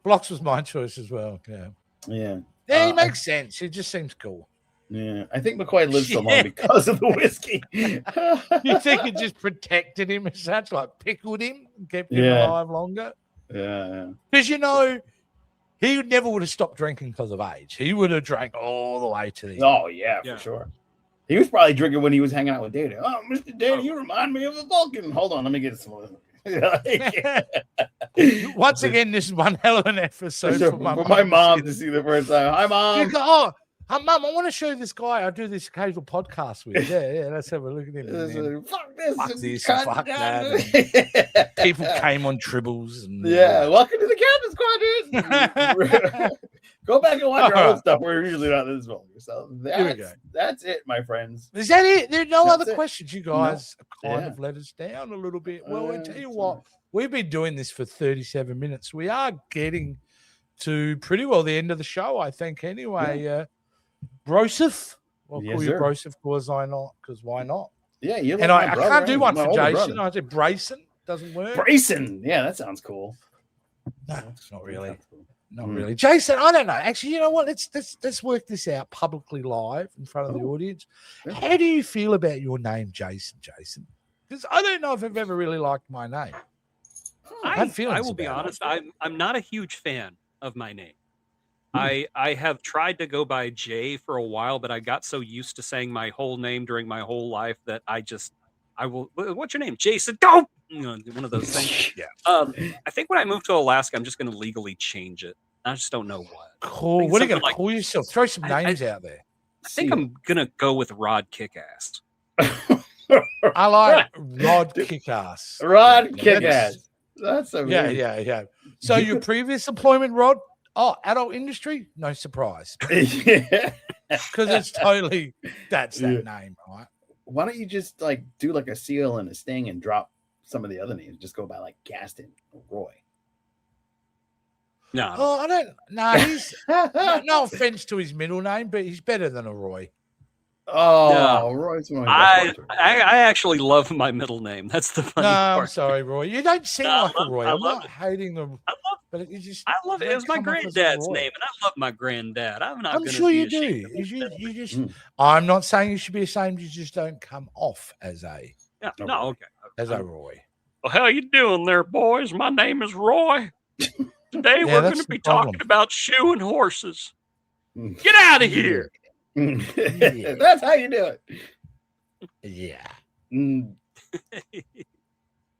Blocks was my choice as well. Yeah. Yeah. Yeah, he makes sense. He just seems cool. Yeah. I think McCoy lived so long because of the whiskey. You think it just protected him as such, like pickled him, and kept him alive longer? Yeah. Because, you know, he never would have stopped drinking because of age. He would have drank all the way to the end. Oh, yeah, for sure. He was probably drinking when he was hanging out with Data. Oh, Mr. Data, you remind me of a Vulcan. Hold on, let me get some of this. Once again, this is one hell of an episode for my mom to see the first time. Hi, Mom. Mum, I want to show this guy I do this occasional podcast with. Yeah, let's have a look at him. Fuck this. Fuck this and fuck that. And people came on Tribbles. And, welcome to the Captains Quadrant. Go back and watch our old stuff. We're usually not this vulgar. So that's it, my friends. Is that it? There are no That's other it. questions. You guys kind of let us down a little bit. Well, I tell you what, we've been doing this for 37 minutes. We are getting to pretty well the end of the show, I think, anyway. Broseph. I'll call you Broseph because why not? Yeah, you and I can't do one for Jason. I said Brayson. Doesn't work. Brayson. Yeah, that sounds cool. No, it's not really. Not really. Jason, I don't know. Actually, you know what? Let's work this out publicly live in front of the audience. Yeah. How do you feel about your name, Jason? Because I don't know if I've ever really liked my name. I will be honest. I'm not a huge fan of my name. I have tried to go by Jay for a while, but I got so used to saying my whole name during my whole life that I will. What's your name? Jason. Go. One of those things. Yeah. I think when I move to Alaska, I'm just going to legally change it. I just don't know what. Cool. What are you going to call yourself? Throw some names out there. I think I'm going to go with Rod Kickass. I like Rod Kickass. Rod Kickass. That's amazing. Yeah. So your previous employment, Rod? Oh, adult industry? No surprise. Yeah. Because it's totally, that's that name, right? Why don't you just like do like a seal and a sting and drop some of the other names? Just go by like Gaston or Roy. No. Oh, I don't. No, he's no offense to his middle name, but he's better than a Roy. Oh, no. Roy's one. I actually love my middle name. That's the funny part. I'm sorry, Roy. You don't seem like a Roy. I'm not hating them. But you just, I love it. It was my granddad's name, and I love my granddad. I'm sure you do. You just. I'm not saying you should be ashamed. You just don't come off as a. Yeah. No. Okay. As a Roy. Well, how you doing there, boys? My name is Roy. Today we're going to be talking about shoeing horses. Get out of here. Yeah. That's how you do it. Yeah.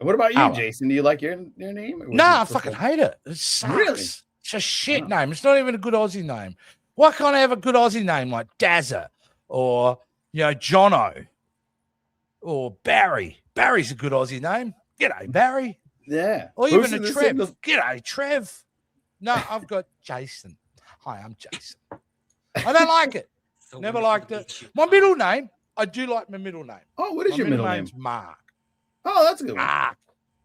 What about you, Alan. Jason? Do you like your name? No, I fucking hate it. It sucks. Really? It's a shit Wow. name. It's not even a good Aussie name. Why can't I have a good Aussie name like Dazza or Jono or Barry? Barry's a good Aussie name. G'day, Barry. Yeah. Or even Boosting a the Trev. signals. G'day, Trev. No, I've got Jason. Hi, I'm Jason. I don't like it. So Never wonderful liked to it. meet you. My middle name, I do like my middle name. Oh, what is My your middle name? name's Mark. Oh, that's a good one. Mark.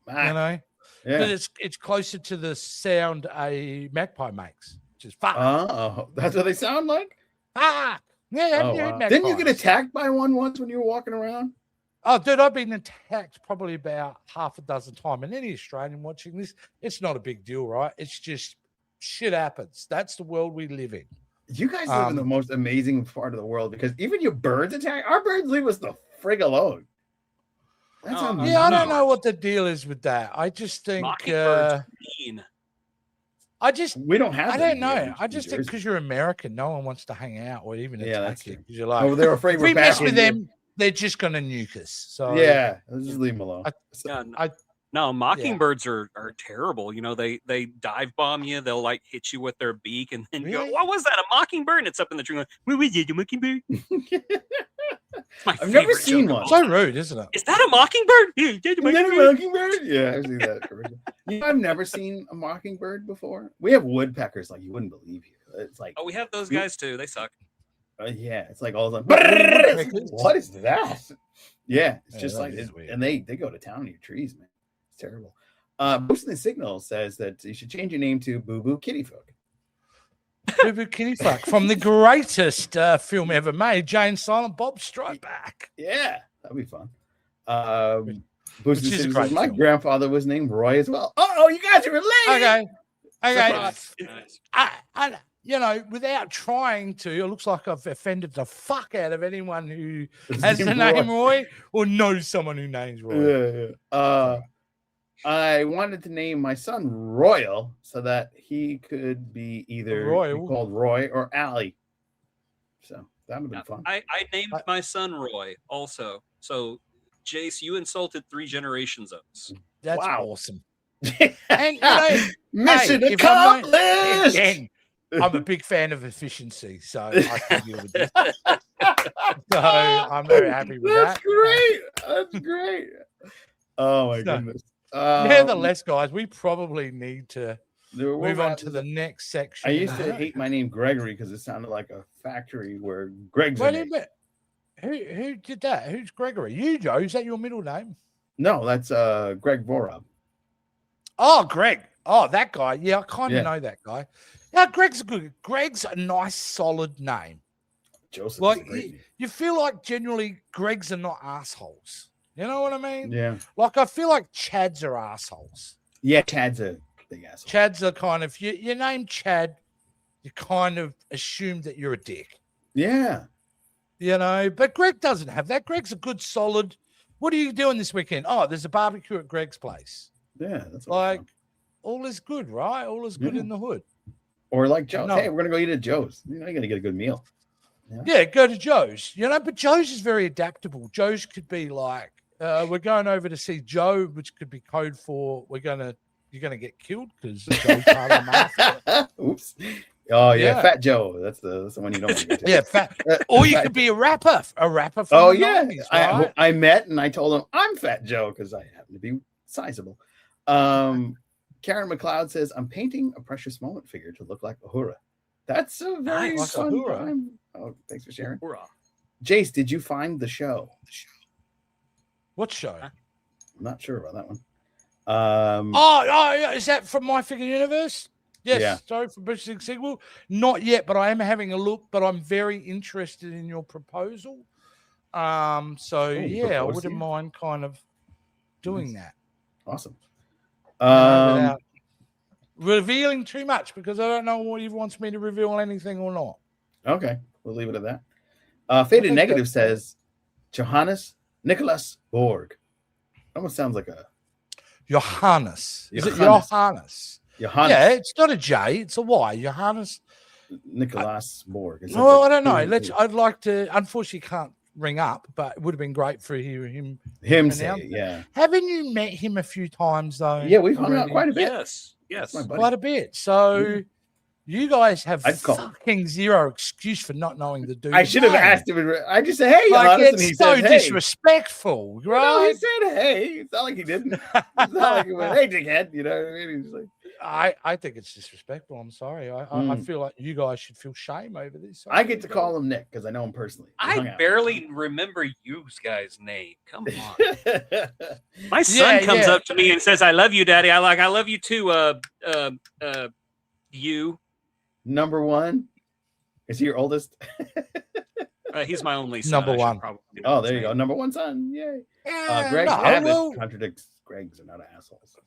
Mark. You know, Yeah. but it's closer to the sound a magpie makes, which is fuck. Oh, that's what they sound like? Fuck. Yeah, haven't you heard Didn't you get magpies? attacked by one once when you were walking around? Oh, dude, I've been attacked probably about half a dozen times. And any Australian watching this, it's not a big deal, right? It's just shit happens. That's the world we live in. You guys live in the most amazing part of the world because even your birds attack. Our birds leave us the frig alone. That's No, amazing. Yeah, I don't know what the deal is with that. I just think Mockingbirds mean. We don't have. I them don't know. here in I just New think Jersey. because you're American, no one wants to hang out or even Yeah, attack that's you true. because you're like, Oh, they're afraid if we're we mess back with in here. them, they're just going to nuke us. So Yeah, let's just leave them alone. No, mockingbirds are terrible. You know, they dive bomb you. They'll like hit you with their beak and then go, Really? "What was that? A mockingbird?" And it's up in the tree. Like, "What was it? A mockingbird?" It's my I've never favorite seen joke of one. all so time. rude, isn't it? Is that a mockingbird? Yeah, is that a Is that a mockingbird? mockingbird? Yeah, I've seen that. commercial. You know, I've never seen a mockingbird before. We have woodpeckers like you wouldn't believe here. It's like, Oh, we have those guys too. They suck. yeah, it's like all the Woodpeckers? what is that? Yeah, it's Yeah, just that like, is weird. and they go to town on your trees, man. It's terrible. Boosting the Signal says that you should change your name to Boo Boo Kitty Folk. Boo Boo Kitty Fuck from the greatest film ever made, Jane Silent Bob Strike Back. Yeah, that'd be fun. Which Boosting is a the Signal great says my film. grandfather was named Roy as well. Oh, you guys are related. Okay. Nice, nice. I without trying to, it looks like I've offended the fuck out of anyone who has the name Roy or knows someone who names Roy. Yeah. I wanted to name my son Royal so that he could be either Royal. called Roy or Allie. So that would have been fun. I named my son Roy also. So, Jace, you insulted 3 generations of us. That's Wow. awesome. And Mission if I'm accomplished. again, I'm a big fan of efficiency, so I can deal with this. So I'm very happy with That's that. great. That's great. Oh my So, goodness. Nevertheless, guys, we probably need to we're move on about- to the next section. I used to hate my name Gregory because it sounded like a factory where Greg's Wait in a it. minute. Who did that? Who's Gregory? You, Joe? Is that your middle name? No, that's Greg Vorab. Oh, Greg. Oh, that guy. Yeah, I kind of Yeah. know that guy. Yeah, Greg's good. Greg's a nice, solid name. Joseph. Like is a great name. you feel like generally Gregs are not assholes. You know what I mean? Yeah. Like I feel like Chads are assholes. Yeah, Chad's a big asshole. Chads are kind of your name Chad. You kind of assume that you're a dick. Yeah. You know, but Greg doesn't have that. Greg's a good, solid. What are you doing this weekend? Oh, there's a barbecue at Greg's place. Yeah. That's Like, fun. all is good, right? All is good Yeah. in the hood. Or like Joe. No. Hey, we're gonna go eat at Joe's. You know, you're gonna get a good meal. Yeah, go to Joe's. You know, but Joe's is very adaptable. Joe's could be like, we're going over to see Joe, which could be code for you're gonna get killed because Joe's part of the mafia. Oops. Oh yeah, Yeah. Fat Joe. That's the one you don't want to go to. Yeah, fat. Or you could be a rapper from Oh the yeah, 90s, right? I met and I told him I'm Fat Joe because I happen to be sizable. Karen McLeod says I'm painting a Precious Moment figure to look like Uhura. That's a very Nice, fun Uhura. time. Oh, thanks for sharing. Hurrah. Jace, did you find the show? What show? I'm not sure about that one. Oh, yeah. Is that from My Figure Universe? Yes. Yeah. Sorry for boosting sequel. Not yet, but I am having a look. But I'm very interested in your proposal. So you yeah, I proposed wouldn't here? mind kind of doing that. Awesome. Without revealing too much because I don't know what he wants me to reveal anything or not. Okay, we'll leave it at that. Faded think Negative that's- says Johannes Nicholas Borg. Almost sounds like a Johannes. Is it Johannes. Johannes? Johannes Yeah, it's not a J, it's a Y. Johannes. Nicholas Borg. Is that Well, the- I don't know. I'd like to. Unfortunately, can't ring up, but it would have been great for him. Him say announce it, it. yeah. Haven't you met him a few times though? Yeah, we've hung out already? quite a bit. Yes. That's my buddy. Quite a bit. So Yeah. you guys have I'd call him. fucking zero excuse for not knowing the dude. I should have asked him. I just said, "Hey, Like, Johannes," and he it's so said, "Hey." disrespectful, No, right? he said, "Hey." It's not like he didn't. It's not like he went, "Hey, dickhead." You know what I mean? He's like, I think it's disrespectful. I'm sorry. I feel like you guys should feel shame over this. I get to call him Nick because I know him personally. We hung I out. barely remember you guys' name. Come on. My son Yeah, comes yeah. up to me and says, "I love you, Daddy." I love you too. You. Number one. Is he your oldest? He's my only son. Number I should one. probably know Oh, his there you go. name. Number one son. Yay. Yeah, Greg no, Abbott well, contradicts Greg's are not assholes.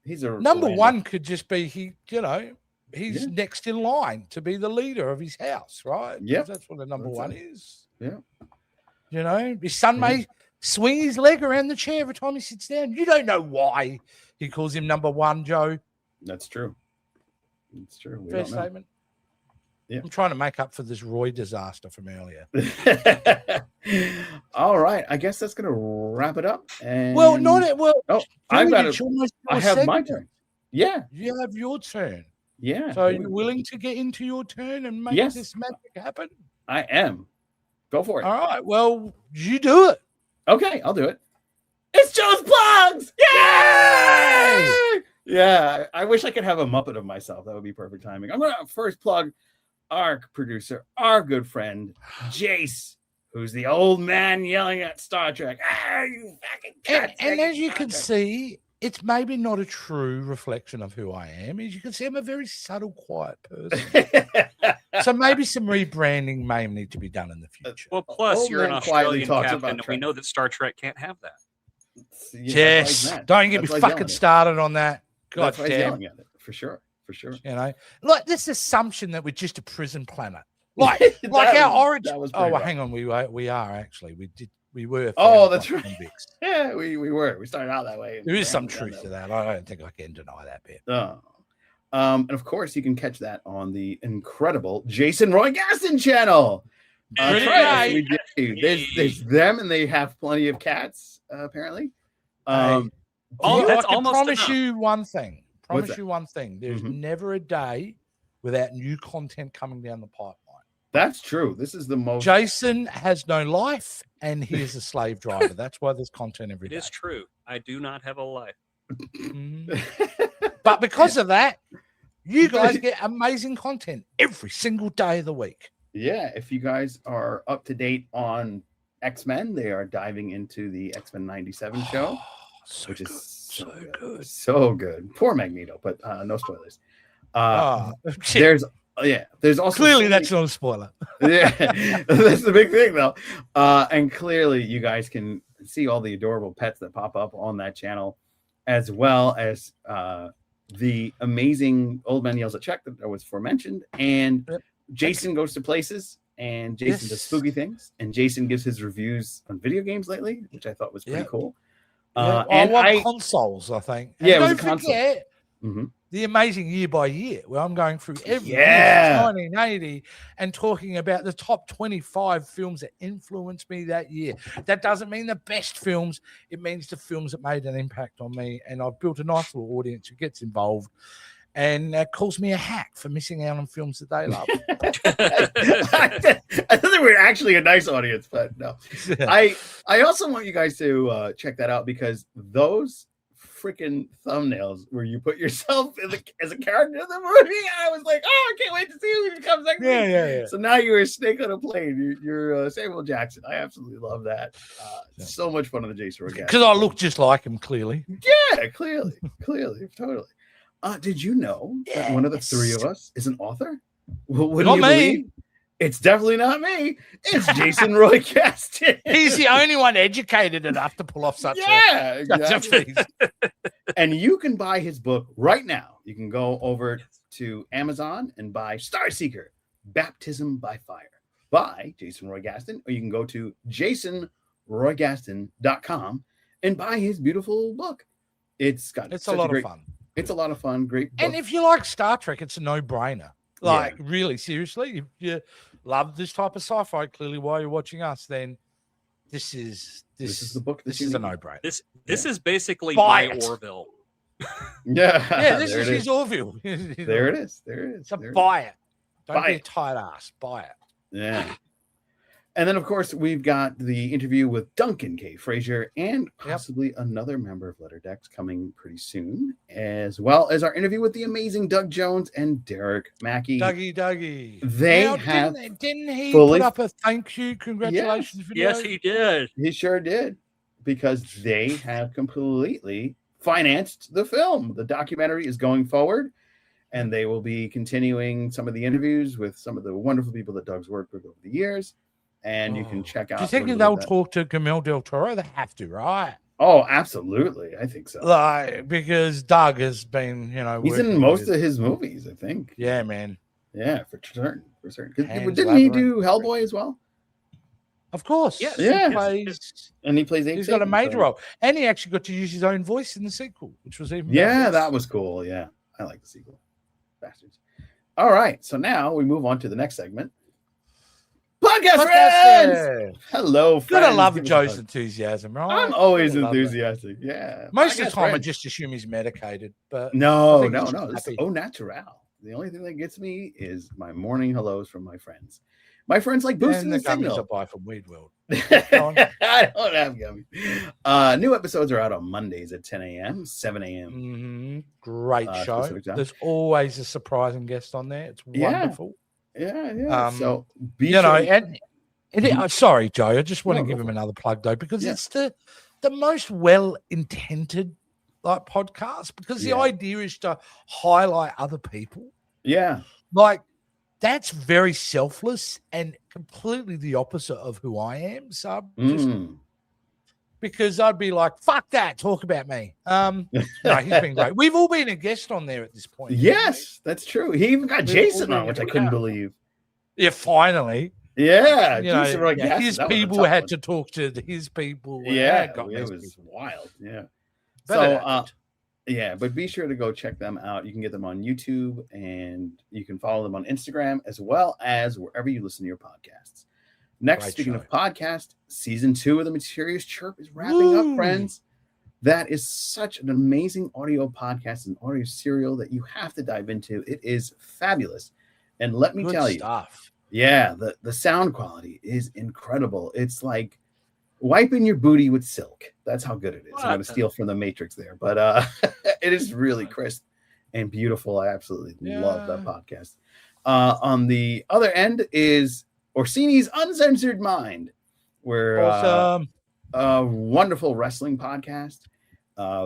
He's a number Orlando. one could just be he's Yeah. next in line to be the leader of his house, right? 'Cause Yep. that's what the number That's one it. is. Yeah. You know, his son may swing his leg around the chair every time he sits down. You don't know why he calls him number one, Joe. That's true. It's true. We Fair don't know. statement. Yeah. I'm trying to make up for this Roy disaster from earlier. All right. I guess that's gonna wrap it up. And Well, not it. Well, Oh, I've Jimmy, got it's to. almost I your have my segment. turn. Yeah. You have your turn. Yeah. So are you willing to get into your turn and make Yes. this magic happen? I am. Go for it. All right. Well, you do it. Okay, I'll do it. It's Joe's plugs. Yay! Yeah, I wish I could have a Muppet of myself. That would be perfect timing. I'm gonna first plug our producer, our good friend Jace, who's the old man yelling at Star Trek. Ah, you fucking And as you Star can Trek." see, it's maybe not a true reflection of who I am. As you can see, I'm a very subtle, quiet person. So maybe some rebranding may need to be done in the future. Well, plus Old you're an man quietly Australian talks captain, about and we Trek. know that Star Trek can't have that. Yeah, Yes. that's why he's mad. Don't get me That's why he's yelling fucking at it. started on that. God That's why he's damn. yelling at it. For sure. For sure. You know, like this assumption that we're just a prison planet. Like, That like our was- origin. that was Oh, pretty well, rough. hang on. We are actually. We were. Oh, founded that's by right. convicts. Yeah, we were. We started out that way. There is some We haven't truth done to that. I don't think I can deny that bit. Oh. And of course, you can catch that on the incredible Jason Roy Gaston channel. Pretty Yes, great. we do. There's them, and they have plenty of cats, apparently. Oh, I that's can almost promise enough. you one thing. What's Promise that? you one thing. There's Mhm. never a day without new content coming down the pipeline. That's true. This is the most. Jason has no life, and he is a slave driver. That's why there's content every It day. is true. I do not have a life. Mhm. But because of that, you guys get amazing content every single day of the week. Yeah, if you guys are up to date on X-Men, they are diving into the X-Men 97 show, So which is good, so so good. good. So good. Poor Magneto, but no spoilers. Shit. There's also Clearly so that's not a spoiler. yeah, that's the big thing though. And clearly you guys can see all the adorable pets that pop up on that channel, as well as the amazing Old Man Yells at Czech that was aforementioned. And Yep. Jason goes to places, and Jason does Yes. spooky things, and Jason gives his reviews on video games lately, which I thought was pretty Yeah. cool. Yeah, And I I, want consoles, I think. And Yeah, it was don't a console. forget Mhm. the amazing year by year, where I'm going through every year Yeah. since 1980 and talking about the top 25 films that influenced me that year. That doesn't mean the best films. It means the films that made an impact on me. And I've built a nice little audience who gets involved and calls me a hack for missing out on films that they love. I think we're actually a nice audience, but no. I also want you guys to check that out, because those freaking thumbnails where you put yourself as a character in the movie, I was like, oh, I can't wait to see who becomes next. Yeah. So now you're a snake on a plane. You're Samuel Jackson. I absolutely love that. So much fun on the Jason Roy. Because I look just like him, clearly. Yeah, clearly, totally. Did you know that one of the three of us is an author? Well, wouldn't Not you me. believe? It's definitely not me. It's Jason Roy Gaston. He's the only one educated enough to pull off such Yeah, such a exactly. feat. And you can buy his book right now. You can go over to Amazon and buy Starseeker, Baptism by Fire by Jason Roy Gaston, or you can go to jasonroygaston.com and buy his beautiful book. It's got It's a such lot great, of fun. It's a lot of fun. Great book. And if you like Star Trek, it's a no-brainer. Like, really, seriously, if you love this type of sci-fi, clearly why you're watching us, then this is the book. This is a no-brainer. This is basically Buy my it. Orville. Yeah, This is his Orville. There it is. So buy it. Don't Buy be a it. tight ass. Buy it. Yeah. And then, of course, we've got the interview with Duncan K. Frazier and possibly another member of Letterdex coming pretty soon, as well as our interview with the amazing Doug Jones and Derek Mackey. Dougie. They now, have didn't he fully- put up a thank you, congratulations video? Yes, he did. He sure did, because they have completely financed the film. The documentary is going forward, and they will be continuing some of the interviews with some of the wonderful people that Doug's worked with over the years. And you can check out. Do you think they'll talk to Camille Del Toro? They have to, right? Oh, absolutely. I think so. Like, because Doug has been, he's in most of his movies, I think. Yeah, man. Yeah, for certain. Pan's Didn't he Labyrinth. do Hellboy as well? Of course. Yes. Yeah. And he plays. He's got a major role, and he actually got to use his own voice in the sequel, which was even better. That was cool. Yeah, I like the sequel. Bastards. All right, so now we move on to the next segment. Podcast friends! Hello, friends. Gotta love Joe's enthusiasm, right? I'm always enthusiastic. Yeah. Most of the time, I just assume he's medicated, but no. It's au natural. The only thing that gets me is my morning hellos from my friends. My friends like boosting the signal. I buy from Weed World. I don't have gummies. New episodes are out on Mondays at 10 a.m., 7 a.m. Mm-hmm. Great show. There's always a surprising guest on there. It's wonderful. Yeah. So sorry, Joe. I just want to give him another plug though, because it's the most well-intended podcast, because the idea is to highlight other people. Yeah. Like, that's very selfless and completely the opposite of who I am. So because I'd be like, fuck that, talk about me. No, he's been great. We've all been a guest on there at this point. Yes, that's true. He even got Jason on, which I couldn't believe. Yeah, finally. Yeah. His people had to talk to his people. Yeah, it was wild. Yeah. But be sure to go check them out. You can get them on YouTube, and you can follow them on Instagram, as well as wherever you listen to your podcasts. Next, speaking of podcast, season 2 of the Mysterious Chirp is wrapping up, friends. That is such an amazing audio podcast and audio serial that you have to dive into. It is fabulous. And let me tell you, the sound quality is incredible. It's like wiping your booty with silk. That's how good it is. I'm going to steal from the Matrix there, but it is really crisp and beautiful. I absolutely love that podcast. On the other end is Orsini's Uncensored Mind, where a wonderful wrestling podcast.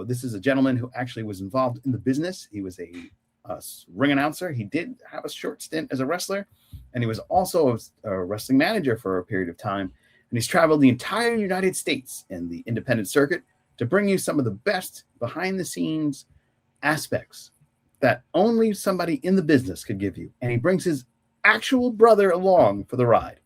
This is a gentleman who actually was involved in the business. He was a ring announcer. He did have a short stint as a wrestler, and he was also a wrestling manager for a period of time. And he's traveled the entire United States and the independent circuit to bring you some of the best behind-the-scenes aspects that only somebody in the business could give you. And he brings his actual brother along for the ride.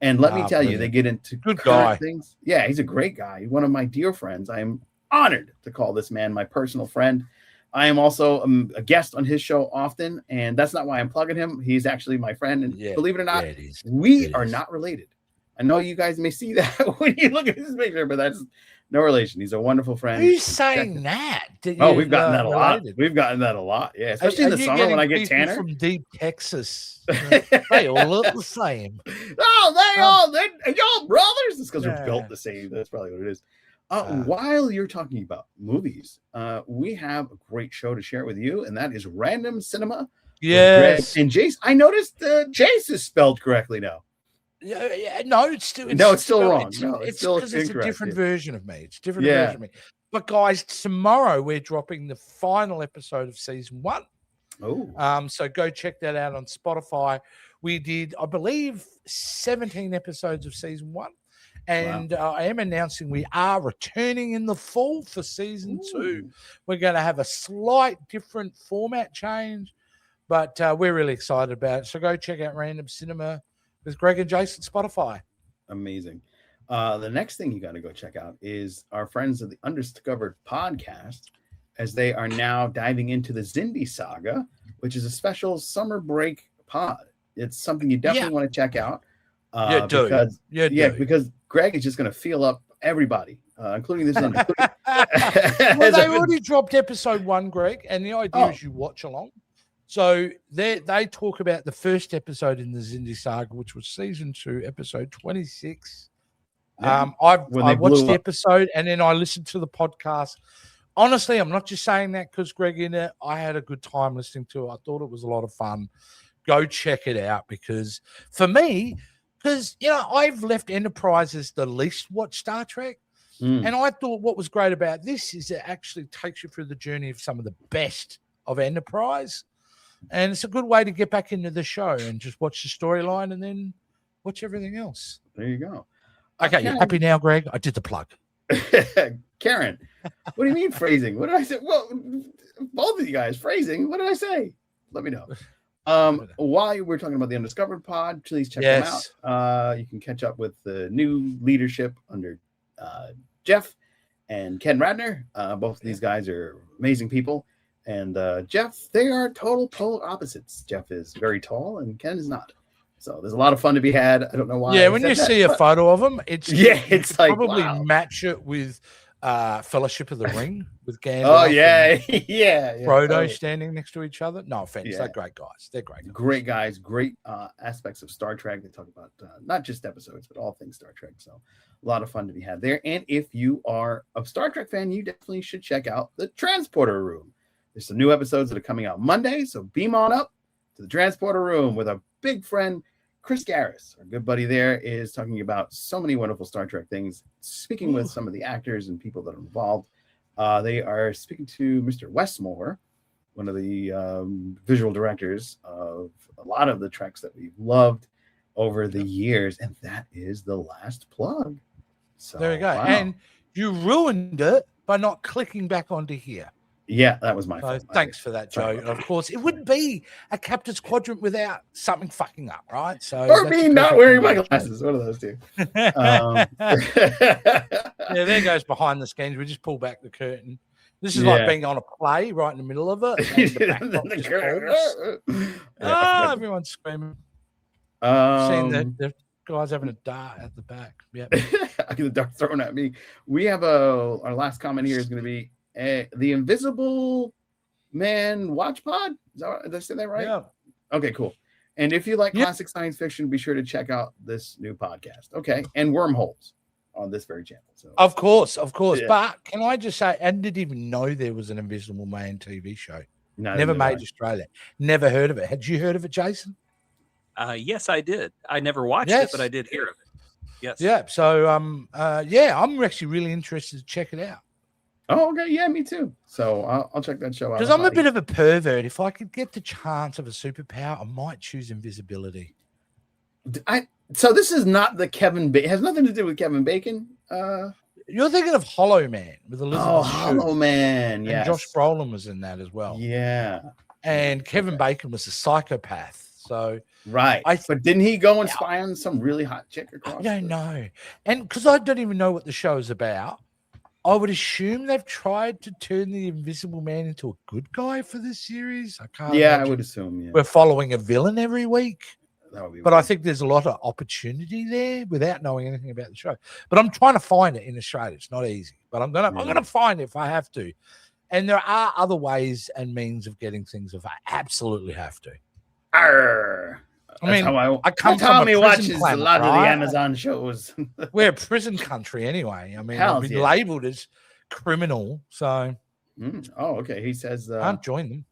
And let me tell you, they get into good guy things. Yeah, he's a great guy. One of my dear friends. I am honored to call this man my personal friend. I am also a guest on his show often, and that's not why I'm plugging him. He's actually my friend, and believe it or not, we are not related. I know you guys may see that when you look at his picture, but that's no relation. He's a wonderful friend. Who's saying that? We've gotten that a lot. We've gotten that a lot. Yeah, especially in the summer when I get Tanner from deep Texas. They all look the same. Oh, they're y'all brothers. It's because we're built the same. That's probably what it is. While you're talking about movies, we have a great show to share with you, and that is Random Cinema. Yes. And Jace, I noticed Jace is spelled correctly now. No, it's still wrong. It's because it's a different version of me. It's a different version of me. But guys, tomorrow we're dropping the final episode of season 1. Oh, so go check that out on Spotify. We did, I believe, 17 episodes of season 1. And I am announcing we are returning in the fall for season 2. We're going to have a slight different format change, but we're really excited about it. So go check out Random Cinema with Greg and Jason, Spotify. Amazing. The next thing you got to go check out is our friends of the Undiscovered podcast, as they are now diving into the Xindi saga, which is a special summer break pod. It's something you definitely want to check out. Because Greg is just going to feel up everybody, including this one. Well, they already dropped episode 1, Greg, and the idea is you watch along. So they talk about the first episode in the Xindi saga, which was season 2, episode 26. Yeah. I watched the episode and then I listened to the podcast. Honestly, I'm not just saying that because Greg in it. I had a good time listening to it. I thought it was a lot of fun. Go check it out because for me, I've left Enterprise as the least watched Star Trek. And I thought what was great about this is it actually takes you through the journey of some of the best of Enterprise. And it's a good way to get back into the show and just watch the storyline and then watch everything else. There you go. Okay, you happy now, Greg? I did the plug. Karen, what do you mean phrasing? What did I say? Well, both of you guys, phrasing. What did I say? Let me know. While we're talking about the Undiscovered Pod, please check them out. You can catch up with the new leadership under Jeff and Ken Radner. Both of these guys are amazing people. And Jeff, they are total polar opposites. Jeff is very tall and Ken is not. So there's a lot of fun to be had. I don't know why. Yeah, when you see a photo of them, it's like probably wow. Match it with Fellowship of the Ring with Gandalf. Oh yeah, Frodo totally. Standing next to each other. No offense, they're great guys. They're great guys. Great guys, great aspects of Star Trek. They talk about not just episodes, but all things Star Trek. So a lot of fun to be had there. And if you are a Star Trek fan, you definitely should check out the Transporter Room. There's some new episodes that are coming out Monday, so beam on up to the Transporter Room with our big friend Chris Garris. Our good buddy there is talking about so many wonderful Star Trek things, speaking with some of the actors and people that are involved. They are speaking to Mr. Westmore, one of the visual directors of a lot of the treks that we've loved over the years, and that is the last plug. So there you go. Wow. And you ruined it by not clicking back onto here. Yeah, that was my fault. Thanks for that, Joe. Of course, it wouldn't be a Captain's Quadrant without something fucking up, right? So, or me not wearing my glasses. One of those two. Yeah, there goes behind the scenes. We just pull back the curtain. This is like being on a play right in the middle of it. And everyone's screaming. Seeing the guys having a dart at the back. Yeah, the dart thrown at me. We have our last comment here is going to be the Invisible Man Watch Pod. Did I say that right? Yeah. Okay, cool. And if you like classic science fiction, be sure to check out this new podcast. Okay, and Wormholes on this very channel. So of course. Yeah. But can I just say, I didn't even know there was an Invisible Man TV show. Never made Australia. Never heard of it. Had you heard of it, Jason? Yes, I did. I never watched it, but I did hear of it. Yes. Yeah. So I'm actually really interested to check it out. Oh, okay. Yeah, me too. So I'll check that show out. Because I'm a bit of a pervert. If I could get the chance of a superpower, I might choose invisibility. So this is not the Kevin Bacon. It has nothing to do with Kevin Bacon. You're thinking of Hollow Man with Elizabeth Shue. Hollow Man. Yeah. Josh Brolin was in that as well. Yeah. And Kevin Bacon was a psychopath. So right. But didn't he go and spy on some really hot chick across? I don't know. And because I don't even know what the show is about, I would assume they've tried to turn the Invisible Man into a good guy for this series. I can't. Yeah, I would assume. Yeah. We're following a villain every week. That would be but weird. I think there's a lot of opportunity there without knowing anything about the show. But I'm trying to find it in Australia. It's not easy, but I'm gonna find it if I have to. And there are other ways and means of getting things if I absolutely have to. Arr. I mean, I come from Tommy watches a lot of the Amazon shows. We're a prison country anyway. I mean, I've been labeled as criminal. So, oh, okay. He says, can't join them.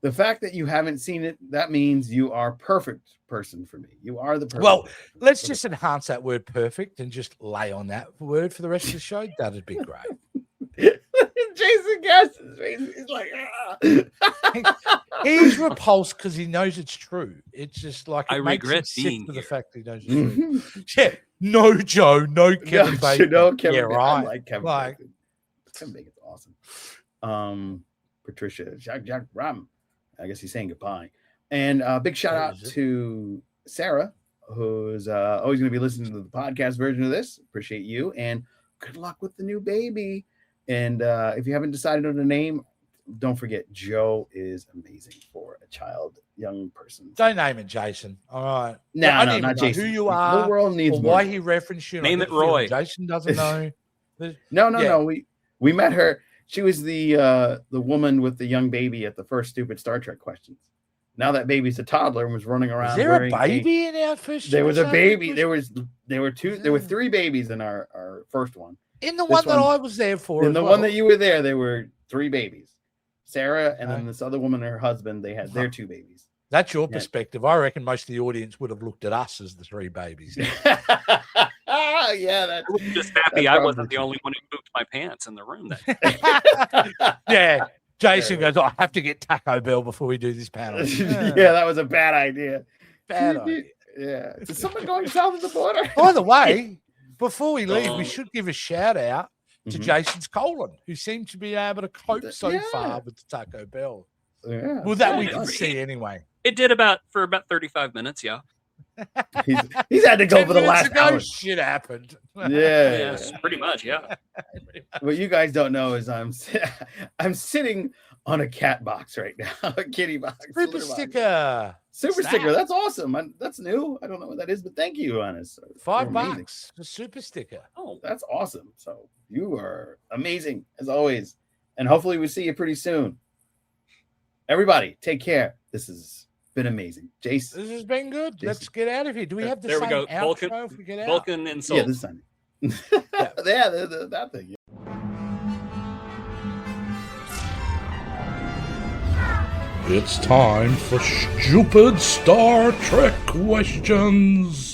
The fact that you haven't seen it, that means you are perfect person for me. You are the perfect. Well, let's just enhance that word perfect and just lay on that word for the rest of the show. That'd be great. Jason Gass's face. He's like, he's repulsed because he knows it's true. It's just like I regret being to here. the fact that he knows it's true. Yeah, no Joe, no Kevin Bacon. No Kevin. Yeah, right. I like Kevin Bacon. Kevin Bacon's awesome. Patricia, Jack Ram. I guess he's saying goodbye. And big shout out to Sarah, who's always going to be listening to the podcast version of this. Appreciate you, and good luck with the new baby. And if you haven't decided on a name, don't forget Joe is amazing for a young person. Don't name it Jason. All right. No, I no, don't not even know Jason. who you The are, world needs or more. why he referenced you. Name I it get the feeling Roy. Jason doesn't know. No. Yeah. We met her. She was the woman with the young baby at the first stupid Star Trek questions. Now that baby's a toddler and was running around. Is there a baby in our first? There was a Stupid Star Trek baby. question? There were 3 babies in our first one. In the This one that one- I was there for. In as the well. one that you were there were 3 babies. Sarah and then Okay. this other woman and her husband, they had their 2 babies. That's your Yeah. perspective. I reckon most of the audience would have looked at us as the 3 babies. Yeah, I was just happy That's I wasn't probably the only one who pooped my pants in the room. That Yeah. Jason Yeah. goes, I have to get Taco Bell before we do this panel. yeah, that was a bad idea. Bad idea. Yeah. Is someone going south of the border? By the way, before we leave, we Oh. should give a shout out to Mhm. Jason's colon, who seems to be able to cope so Yeah. far with the Taco Bell. Yeah. Well, that we Yeah. can see anyway. it did for about 35 minutes. Yeah. He's had to go 10 for the minutes last ago, hour. shit happened. Yeah. Yes, pretty much. Yeah. What you guys don't know is I'm sitting on a cat box right now, a kitty box. Super litter box. sticker. Super Snap. sticker. That's awesome. That's new. I don't know what that is, but thank you, Honest. $5 for super sticker. Oh, That's awesome. So you are amazing as always. And hopefully we see you pretty soon. Everybody, take care. This has been amazing. Jace. This has been good. Jason. Let's get out of here. Do we have the There we same go. outro if we get out? Vulcan insult. Yeah, this time. Yeah, that thing. Yeah. It's time for stupid Star Trek questions.